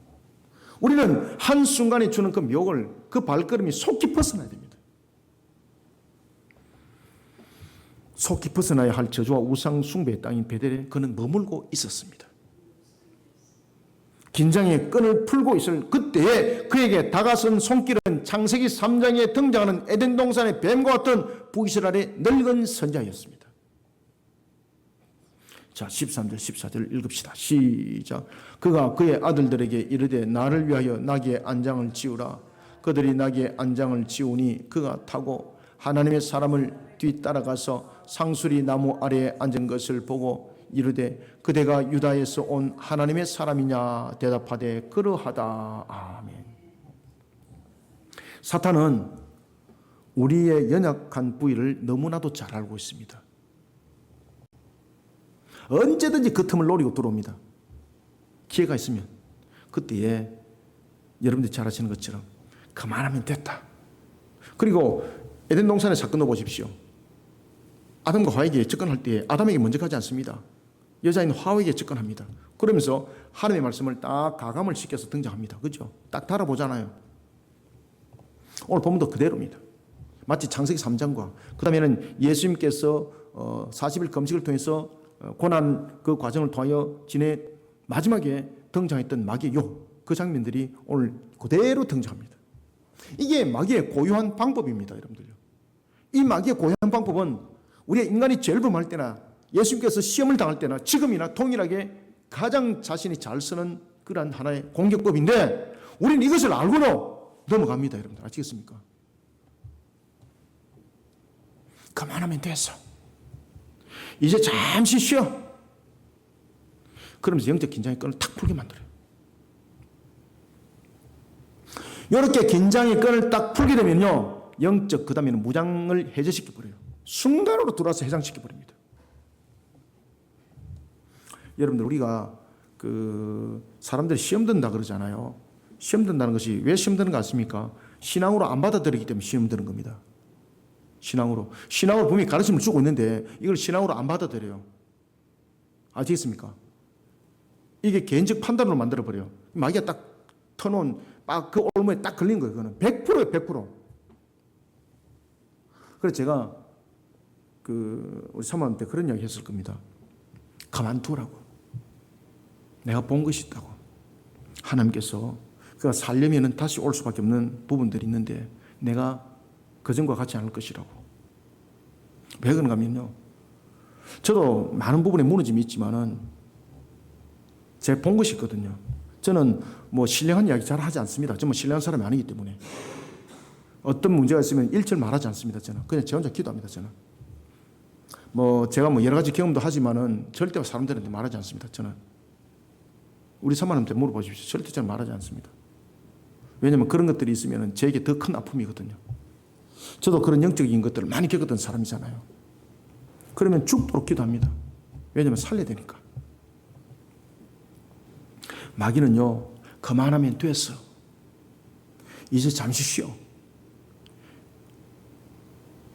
[SPEAKER 1] 우리는 한순간에 주는 그 묘을 그 발걸음이 속히 벗어나야 됩니다. 속히 벗어나야 할 저주와 우상 숭배의 땅인 베델에 그는 머물고 있었습니다. 긴장의 끈을 풀고 있을 그때에 그에게 다가선 손길은 창세기 3장에 등장하는 에덴 동산의 뱀과 같은 북이스라엘의 늙은 선자였습니다. 자, 13절 14절 읽읍시다. 시작. 그가 그의 아들들에게 이르되 나를 위하여 나귀의 안장을 지우라. 그들이 나귀의 안장을 지우니 그가 타고 하나님의 사람을 뒤따라가서 상수리 나무 아래에 앉은 것을 보고 이르되 그대가 유다에서 온 하나님의 사람이냐 대답하되 그러하다. 아멘. 사탄은 우리의 연약한 부위를 너무나도 잘 알고 있습니다. 언제든지 그 틈을 노리고 들어옵니다. 기회가 있으면 그때에 여러분들이 잘 아시는 것처럼 그만하면 됐다. 그리고 에덴 동산의 사건도 보십시오. 아담과 하와에게 접근할 때 아담에게 먼저 가지 않습니다. 여자인 하와에게 접근합니다. 그러면서 하나님의 말씀을 딱 가감을 시켜서 등장합니다. 그렇죠? 딱 달아보잖아요. 오늘 본문도 그대로입니다. 마치 창세기 3장과 그 다음에는 예수님께서 40일 금식을 통해서 고난 그 과정을 통하여 지내 마지막에 등장했던 마귀의 유혹 그 장면들이 오늘 그대로 등장합니다. 이게 마귀의 고유한 방법입니다. 여러분들요. 이 마귀의 고유한 방법은 우리가 인간이 죄를 범할 때나 예수님께서 시험을 당할 때나 지금이나 동일하게 가장 자신이 잘 쓰는 그러한 하나의 공격법인데 우리는 이것을 알고도 넘어갑니다. 여러분들 아시겠습니까? 그만하면 됐어. 이제 잠시 쉬어. 그러면서 영적 긴장의 끈을 탁 풀게 만들어요. 이렇게 긴장의 끈을 딱 풀게 되면요, 영적 그 다음에는 무장을 해제시켜 버려요. 순간으로 들어와서 해장시켜 버립니다. 여러분들 우리가 그 사람들이 시험 든다 그러잖아요. 시험 든다는 것이 왜 시험 드는 거 아십니까? 신앙으로 안 받아들이기 때문에 시험 드는 겁니다. 신앙으로 분명히 가르침을 주고 있는데 이걸 신앙으로 안 받아들여요. 아시겠습니까? 이게 개인적 판단으로 만들어버려요. 마귀가 딱 터놓은 그 올무에 딱 걸린 거예요. 그거는 100%예요. 100%. 그래서 제가 우리 사모님한테 그런 이야기 했을 겁니다. 가만두라고. 내가 본 것이 있다고. 하나님께서 그가 살려면 다시 올 수밖에 없는 부분들이 있는데 내가 그전과 같지 않을 것이라고. 왜 그런가 하면요, 저도 많은 부분에 무너짐이 있지만은 제가 본 것이 있거든요. 저는 뭐 신령한 이야기 잘 하지 않습니다. 저는 신령한 사람이 아니기 때문에 어떤 문제가 있으면 일절 말하지 않습니다. 저는 그냥 제 혼자 기도합니다. 저는 제가 여러 가지 경험도 하지만은 절대 사람들한테 말하지 않습니다. 저는 우리 사모님한테 물어보십시오. 절대 저는 말하지 않습니다. 왜냐하면 그런 것들이 있으면 저에게 더 큰 아픔이거든요. 저도 그런 영적인 것들을 많이 겪었던 사람이잖아요. 그러면 죽도록 기도합니다. 왜냐하면 살려야 되니까. 마귀는요, 그만하면 됐어. 이제 잠시 쉬어.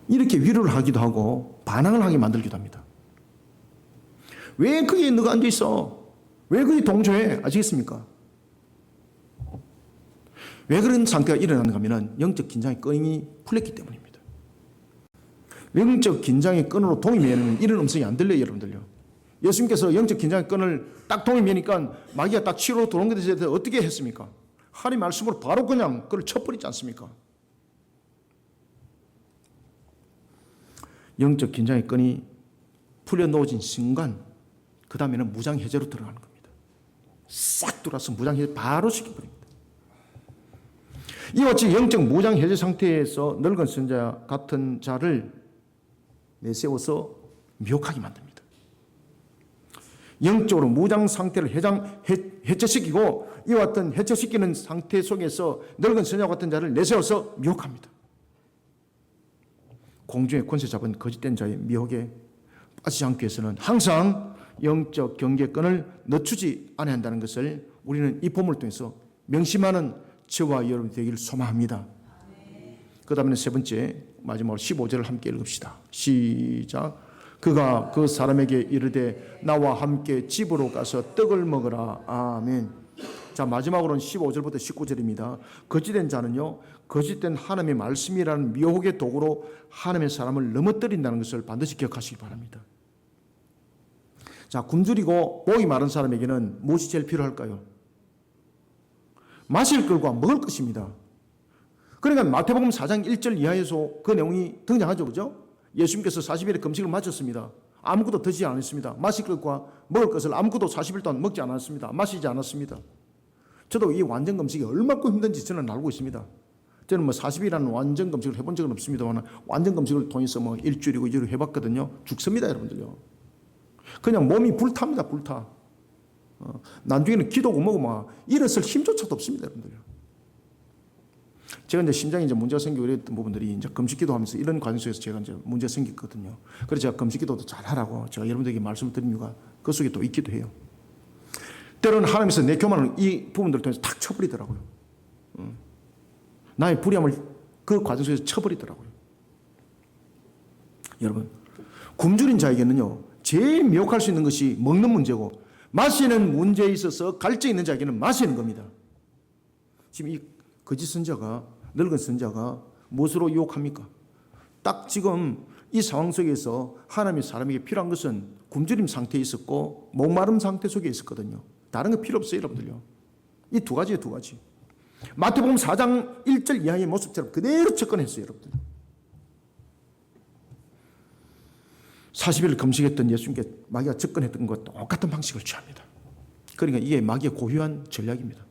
[SPEAKER 1] 이렇게 위로를 하기도 하고 반항을 하게 만들기도 합니다. 왜 거기에 너가 앉아있어? 왜 거기 동조해? 아시겠습니까? 왜 그런 상태가 일어나는가 하면 영적 긴장의 끈이 풀렸기 때문입니다. 영적 긴장의 끈으로 동이 매는 이런 음성이 안 들려요. 여러분들요. 예수님께서 영적 긴장의 끈을 딱 동이 매니까 마귀가 딱 치러 들어온 것에 대해서 어떻게 했습니까? 하나님 말씀으로 바로 그냥 그걸 쳐버리지 않습니까? 영적 긴장의 끈이 풀려 놓아진 순간 그 다음에는 무장해제로 들어가는 겁니다. 싹 들어와서 무장해제 바로 시켜버립니다. 이와 같이 영적 무장해제 상태에서 늙은 선자 같은 자를 내세워서 미혹하게 만듭니다. 영적으로 무장 상태를 해체시키고 이와 같은 해체시키는 상태 속에서 늙은 선자 같은 자를 내세워서 미혹합니다. 공중의 권세 잡은 거짓된 자의 미혹에 빠지지 않기 위해서는 항상 영적 경계권을 늦추지 않아야 한다는 것을 우리는 이 본문을 통해서 명심하는 저와 여러분이 되기를 소망합니다. 그 다음에 세 번째 마지막으로 15절을 함께 읽읍시다. 시작. 그가 그 사람에게 이르되 나와 함께 집으로 가서 떡을 먹으라. 아멘. 자, 마지막으로는 15절부터 19절입니다. 거짓된 자는요, 거짓된 하나님의 말씀이라는 미혹의 도구로 하나님의 사람을 넘어뜨린다는 것을 반드시 기억하시기 바랍니다. 자, 굶주리고 목이 마른 사람에게는 무엇이 제일 필요할까요? 마실 것과 먹을 것입니다. 그러니까 마태복음 4장 1절 이하에서 그 내용이 등장하죠. 그죠? 예수님께서 40일의 금식을 마쳤습니다. 아무것도 드시지 않았습니다. 마실 것과 먹을 것을 아무것도 40일 동안 먹지 않았습니다. 마시지 않았습니다. 저도 이 완전 금식이 얼마큼 힘든지 저는 알고 있습니다. 저는 뭐 40일이라는 완전 금식을 해본 적은 없습니다만 완전 금식을 통해서 뭐 일주일이고 이주일 해봤거든요. 죽습니다, 여러분들요. 그냥 몸이 불탑니다, 불타. 나중에는 기도고 뭐고 막 일어설 힘조차도 없습니다, 여러분들요. 제가 이제 심장에 이제 문제가 생기고 이랬던 부분들이 이제 금식기도 하면서 이런 과정 속에서 제가 이제 문제가 생겼거든요. 그래서 제가 금식기도도 잘 하라고 제가 여러분들에게 말씀을 드린 이유가 그 속에 또 있기도 해요. 때로는 하나님께서 내 교만을 이 부분들을 통해서 탁 쳐버리더라고요. 나의 불의함을 그 과정 속에서 쳐버리더라고요. 여러분, 굶주린 자에게는요, 제일 미혹할 수 있는 것이 먹는 문제고, 마시는 문제에 있어서 갈증이 있는 자에게는 마시는 겁니다. 지금 이 거짓 선자가, 늙은 선자가 무엇으로 유혹합니까? 딱 지금 이 상황 속에서 하나님의 사람에게 필요한 것은 굶주림 상태에 있었고 목마름 상태 속에 있었거든요. 다른 거 필요 없어요, 여러분들요. 이 두 가지예요, 두 가지. 마태복음 4장 1절 이하의 모습처럼 그대로 접근했어요, 여러분들. 40일 금식했던 예수님께 마귀가 접근했던 것과 똑같은 방식을 취합니다. 그러니까 이게 마귀의 고유한 전략입니다.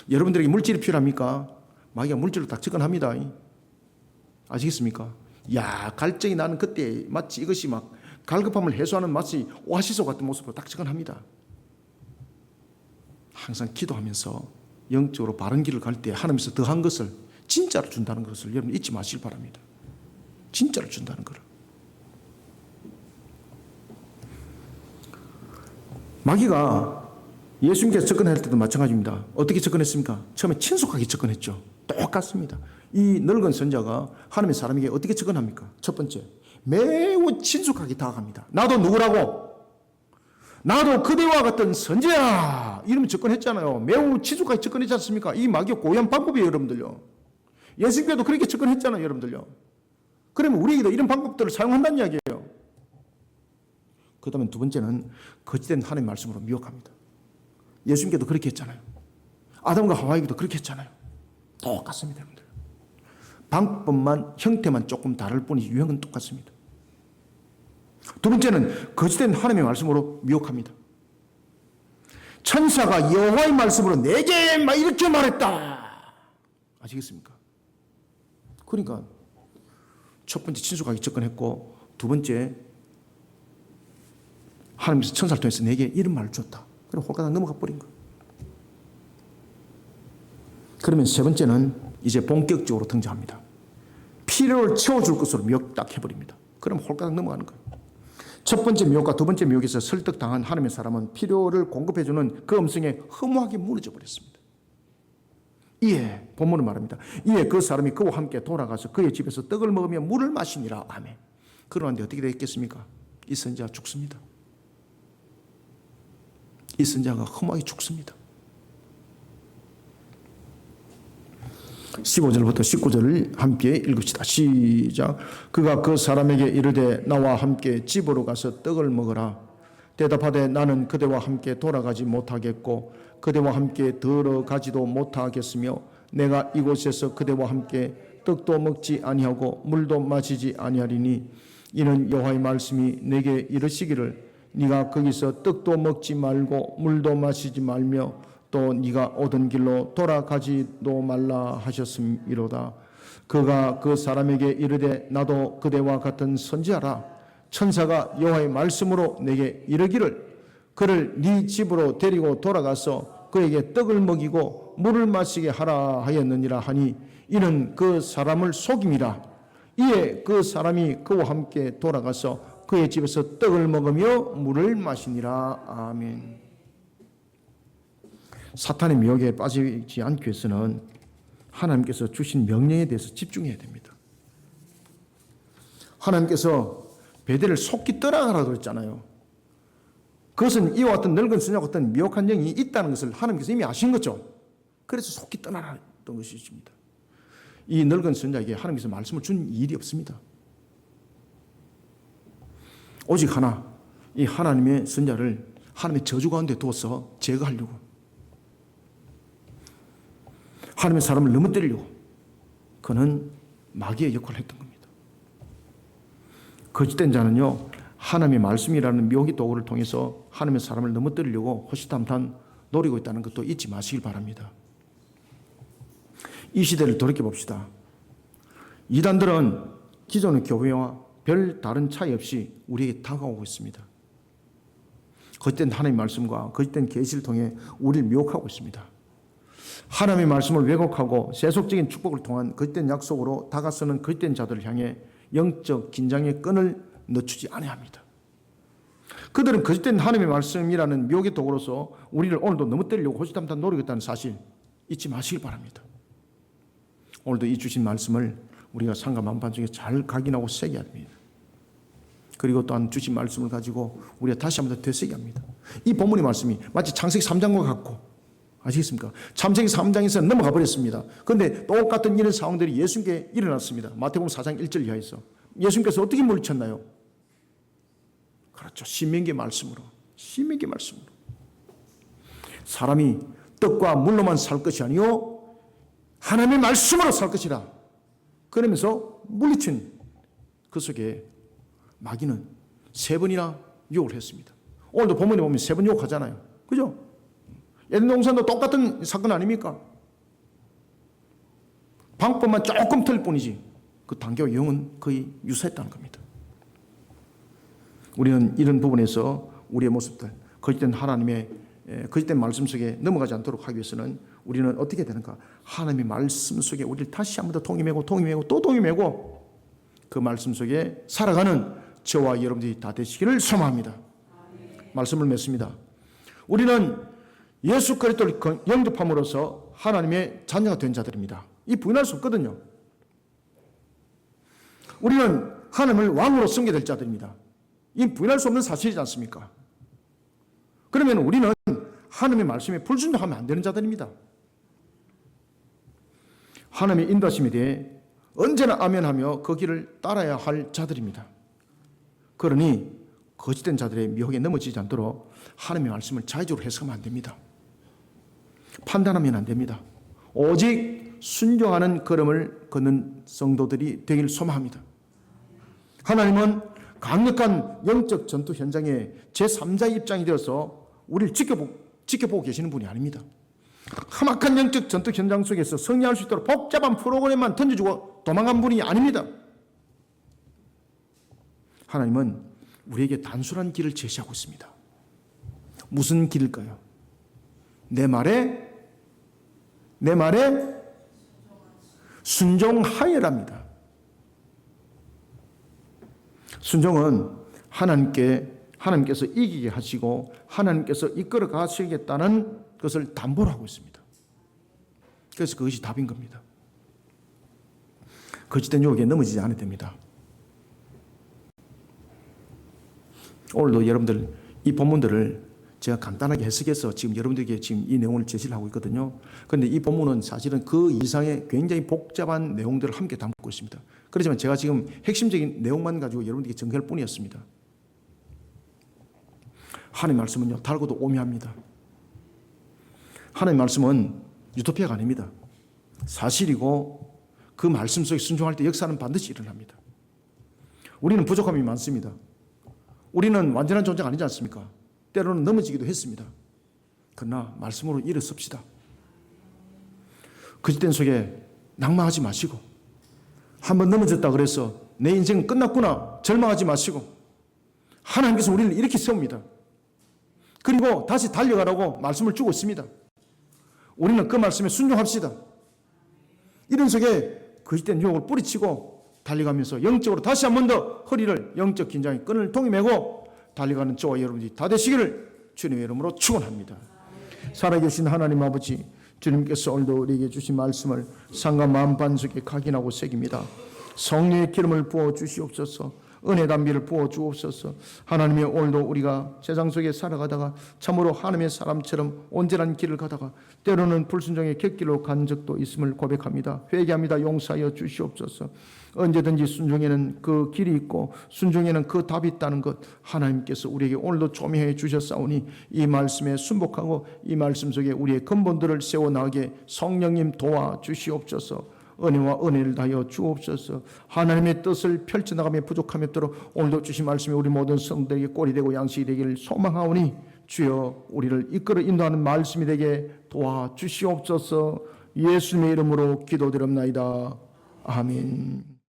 [SPEAKER 1] 여러분들에게 물질이 필요합니까? 마귀가 물질로 딱 접근합니다. 아시겠습니까? 야, 갈증이 나는 그때 마치 이것이 막 갈급함을 해소하는 마치 오아시스 같은 모습으로 딱 접근합니다. 항상 기도하면서 영적으로 바른 길을 갈 때 하나님께서 더한 것을 진짜로 준다는 것을 여러분 잊지 마시길 바랍니다. 진짜로 준다는 것을. 마귀가 예수님께서 접근할 때도 마찬가지입니다. 어떻게 접근했습니까? 처음에 친숙하게 접근했죠. 똑같습니다. 이 늙은 선자가 하나님의 사람에게 어떻게 접근합니까? 첫 번째, 매우 친숙하게 다가갑니다. 나도 누구라고? 나도 그대와 같은 선지야! 이러면 접근했잖아요. 매우 친숙하게 접근했지 않습니까? 이 마귀의 고유한 방법이에요, 여러분들요. 예수님께도 그렇게 접근했잖아요, 여러분들요. 그러면 우리에게도 이런 방법들을 사용한다는 이야기예요. 그 다음에 두 번째는 거짓된 하나님의 말씀으로 미혹합니다. 예수님께도 그렇게 했잖아요. 아담과 하와에게도 그렇게 했잖아요. 똑같습니다, 여러분들. 방법만, 형태만 조금 다를 뿐이지 유형은 똑같습니다. 두 번째는 거짓된 하나님의 말씀으로 미혹합니다. 천사가 여호와의 말씀으로 내게 막 이렇게 말했다. 아시겠습니까? 그러니까 첫 번째 친숙하게 접근했고, 두 번째 하나님께서 천사를 통해서 내게 이런 말을 줬다. 그럼 홀가닥 넘어가 버린 거예요. 그러면 세 번째는 이제 본격적으로 등장합니다. 필요를 채워줄 것으로 미혹 딱 해버립니다. 그럼 홀가닥 넘어가는 거예요. 첫 번째 미혹과 두 번째 미혹에서 설득당한 하나님의 사람은 필요를 공급해주는 그 음성에 허무하게 무너져 버렸습니다. 이에 본문은 말합니다. 이에 그 사람이 그와 함께 돌아가서 그의 집에서 떡을 먹으며 물을 마시니라. 아멘. 그러는데 어떻게 되겠습니까? 이 선지자 죽습니다. 이 선지자가 허무하게 죽습니다. 15절부터 19절을 함께 읽읍시다. 시작. 그가 그 사람에게 이르되 나와 함께 집으로 가서 떡을 먹으라. 대답하되 나는 그대와 함께 돌아가지 못하겠고 그대와 함께 들어가지도 못하겠으며 내가 이곳에서 그대와 함께 떡도 먹지 아니하고 물도 마시지 아니하리니 이는 여호와의 말씀이 내게 이르시기를 네가 거기서 떡도 먹지 말고 물도 마시지 말며 또 네가 오던 길로 돌아가지도 말라 하셨음이로다. 그가 그 사람에게 이르되 나도 그대와 같은 선지자라. 천사가 여호와의 말씀으로 내게 이르기를 그를 네 집으로 데리고 돌아가서 그에게 떡을 먹이고 물을 마시게 하라 하였느니라 하니 이는 그 사람을 속임이라. 이에 그 사람이 그와 함께 돌아가서 그의 집에서 떡을 먹으며 물을 마시니라. 아멘. 사탄의 미혹에 빠지지 않기 위해서는 하나님께서 주신 명령에 대해서 집중해야 됩니다. 하나님께서 베델을 속히 떠나가라고 그랬잖아요. 그것은 이와 같은 늙은 선자와 같은 미혹한 영이 있다는 것을 하나님께서 이미 아신 거죠. 그래서 속히 떠나라 했던 것이십니다. 이 늙은 선자에게 하나님께서 말씀을 준 일이 없습니다. 오직 하나, 이 하나님의 선자를 하나님의 저주 가운데 두어서 제거하려고, 하나님의 사람을 넘어뜨리려고 그는 마귀의 역할을 했던 겁니다. 거짓된 자는요, 하나님의 말씀이라는 묘기 도구를 통해서 하나님의 사람을 넘어뜨리려고 호시탐탐 노리고 있다는 것도 잊지 마시길 바랍니다. 이 시대를 돌이켜봅시다. 이단들은 기존의 교회와 별 다른 차이 없이 우리에게 다가오고 있습니다. 거짓된 하나님의 말씀과 거짓된 계시를 통해 우리를 미혹하고 있습니다. 하나님의 말씀을 왜곡하고 세속적인 축복을 통한 거짓된 약속으로 다가서는 거짓된 자들을 향해 영적 긴장의 끈을 늦추지 아니합니다. 그들은 거짓된 하나님의 말씀이라는 묘기 도구로서 우리를 오늘도 넘어뜨리려고 호시탐탐 노리고 있다는 사실 잊지 마시길 바랍니다. 오늘도 이 주신 말씀을 우리가 상가만판 중에 잘 각인하고 새겨야 합니다. 그리고 또한 주신 말씀을 가지고 우리가 다시 한번 더 되새겨야 합니다. 이 본문의 말씀이 마치 창세기 3장과 같고, 아시겠습니까? 창세기 3장에서 넘어가 버렸습니다. 그런데 똑같은 이런 상황들이 예수님께 일어났습니다. 마태복음 4장 1절 이하에서 예수님께서 어떻게 물리쳤나요? 그렇죠. 신명기의 말씀으로. 신명기의 말씀으로. 사람이 떡과 물로만 살 것이 아니요 하나님의 말씀으로 살 것이라. 그러면서 물리친 그 속에 마귀는 3번이나 유혹을 했습니다. 오늘도 본문에 보면 3번 유혹하잖아요. 그죠? 에덴 동산도 똑같은 사건 아닙니까? 방법만 조금 틀릴 뿐이지 그 단계와 유형은 거의 유사했다는 겁니다. 우리는 이런 부분에서 우리의 모습들, 거짓된 하나님의 거짓된 말씀 속에 넘어가지 않도록 하기 위해서는 우리는 어떻게 되는가? 하나님의 말씀 속에 우리를 다시 한 번 더 동임하고 또 동임하고 그 말씀 속에 살아가는 저와 여러분들이 다 되시기를 소망합니다. 말씀을 맺습니다. 우리는 예수 그리스도를 영접함으로써 하나님의 자녀가 된 자들입니다. 이 부인할 수 없거든요. 우리는 하나님을 왕으로 섬기게 될 자들입니다. 이 부인할 수 없는 사실이지 않습니까? 그러면 우리는 하나님의 말씀에 불순종하면 안 되는 자들입니다. 하나님의 인도하심에 대해 언제나 아멘하며 그 길을 따라야 할 자들입니다. 그러니 거짓된 자들의 미혹에 넘어지지 않도록 하나님의 말씀을 자의적으로 해석하면 안 됩니다. 판단하면 안 됩니다. 오직 순종하는 걸음을 걷는 성도들이 되길 소망합니다. 하나님은 강력한 영적 전투 현장에 제3자의 입장이 되어서 우리를 지켜보고 계시는 분이 아닙니다. 험악한 영적 전투 현장 속에서 승리할 수 있도록 복잡한 프로그램만 던져주고 도망간 분이 아닙니다. 하나님은 우리에게 단순한 길을 제시하고 있습니다. 무슨 길일까요? 내 말에 순종하여랍니다. 순종은 하나님께서 이기게 하시고 하나님께서 이끌어 가시겠다는 것을 담보로 하고 있습니다. 그래서 그것이 답인 겁니다. 거짓된 유혹에 넘어지지 않아야 됩니다. 오늘도 여러분들 이 본문들을 제가 간단하게 해석해서 지금 여러분들에게 지금 이 내용을 제시를 하고 있거든요. 그런데 이 본문은 사실은 그 이상의 굉장히 복잡한 내용들을 함께 담고 있습니다. 그렇지만 제가 지금 핵심적인 내용만 가지고 여러분들에게 전개할 뿐이었습니다. 하나님의 말씀은요, 달고도 오묘합니다. 하나님의 말씀은 유토피아가 아닙니다. 사실이고 그 말씀 속에 순종할 때 역사는 반드시 일어납니다. 우리는 부족함이 많습니다. 우리는 완전한 존재가 아니지 않습니까? 때로는 넘어지기도 했습니다. 그러나 말씀으로 일어섭시다. 거짓된 속에 낭망하지 마시고 한번 넘어졌다 그래서 내 인생은 끝났구나 절망하지 마시고 하나님께서 우리를 이렇게 세웁니다. 그리고 다시 달려가라고 말씀을 주고 있습니다. 우리는 그 말씀에 순종합시다. 이런 속에 거짓된 유혹을 뿌리치고 달려가면서 영적으로 다시 한 번 더 허리를 영적 긴장의 끈을 동이매고 달려가는 저와 여러분들이 다 되시기를 주님의 이름으로 축원합니다. 살아계신 하나님 아버지, 주님께서 오늘도 우리에게 주신 말씀을 상과 마음 반석에 각인하고 새깁니다. 성령의 기름을 부어 주시옵소서. 은혜 담비를 부어 주옵소서. 하나님의 오늘도 우리가 세상 속에 살아가다가 참으로 하나님의 사람처럼 온전한 길을 가다가 때로는 불순종의 객길로 간 적도 있음을 고백합니다. 회개합니다. 용서하여 주시옵소서. 언제든지 순종에는 그 길이 있고 순종에는 그 답이 있다는 것 하나님께서 우리에게 오늘도 조명해 주셨사오니 이 말씀에 순복하고 이 말씀 속에 우리의 근본들을 세워나가게 성령님 도와 주시옵소서. 은혜와 은혜를 다하여 주옵소서. 하나님의 뜻을 펼쳐나가며 부족함이 없도록 오늘도 주신 말씀이 우리 모든 성도에게 꼴이 되고 양식이 되기를 소망하오니 주여 우리를 이끌어 인도하는 말씀이 되게 도와주시옵소서. 예수님의 이름으로 기도드립나이다. 아멘.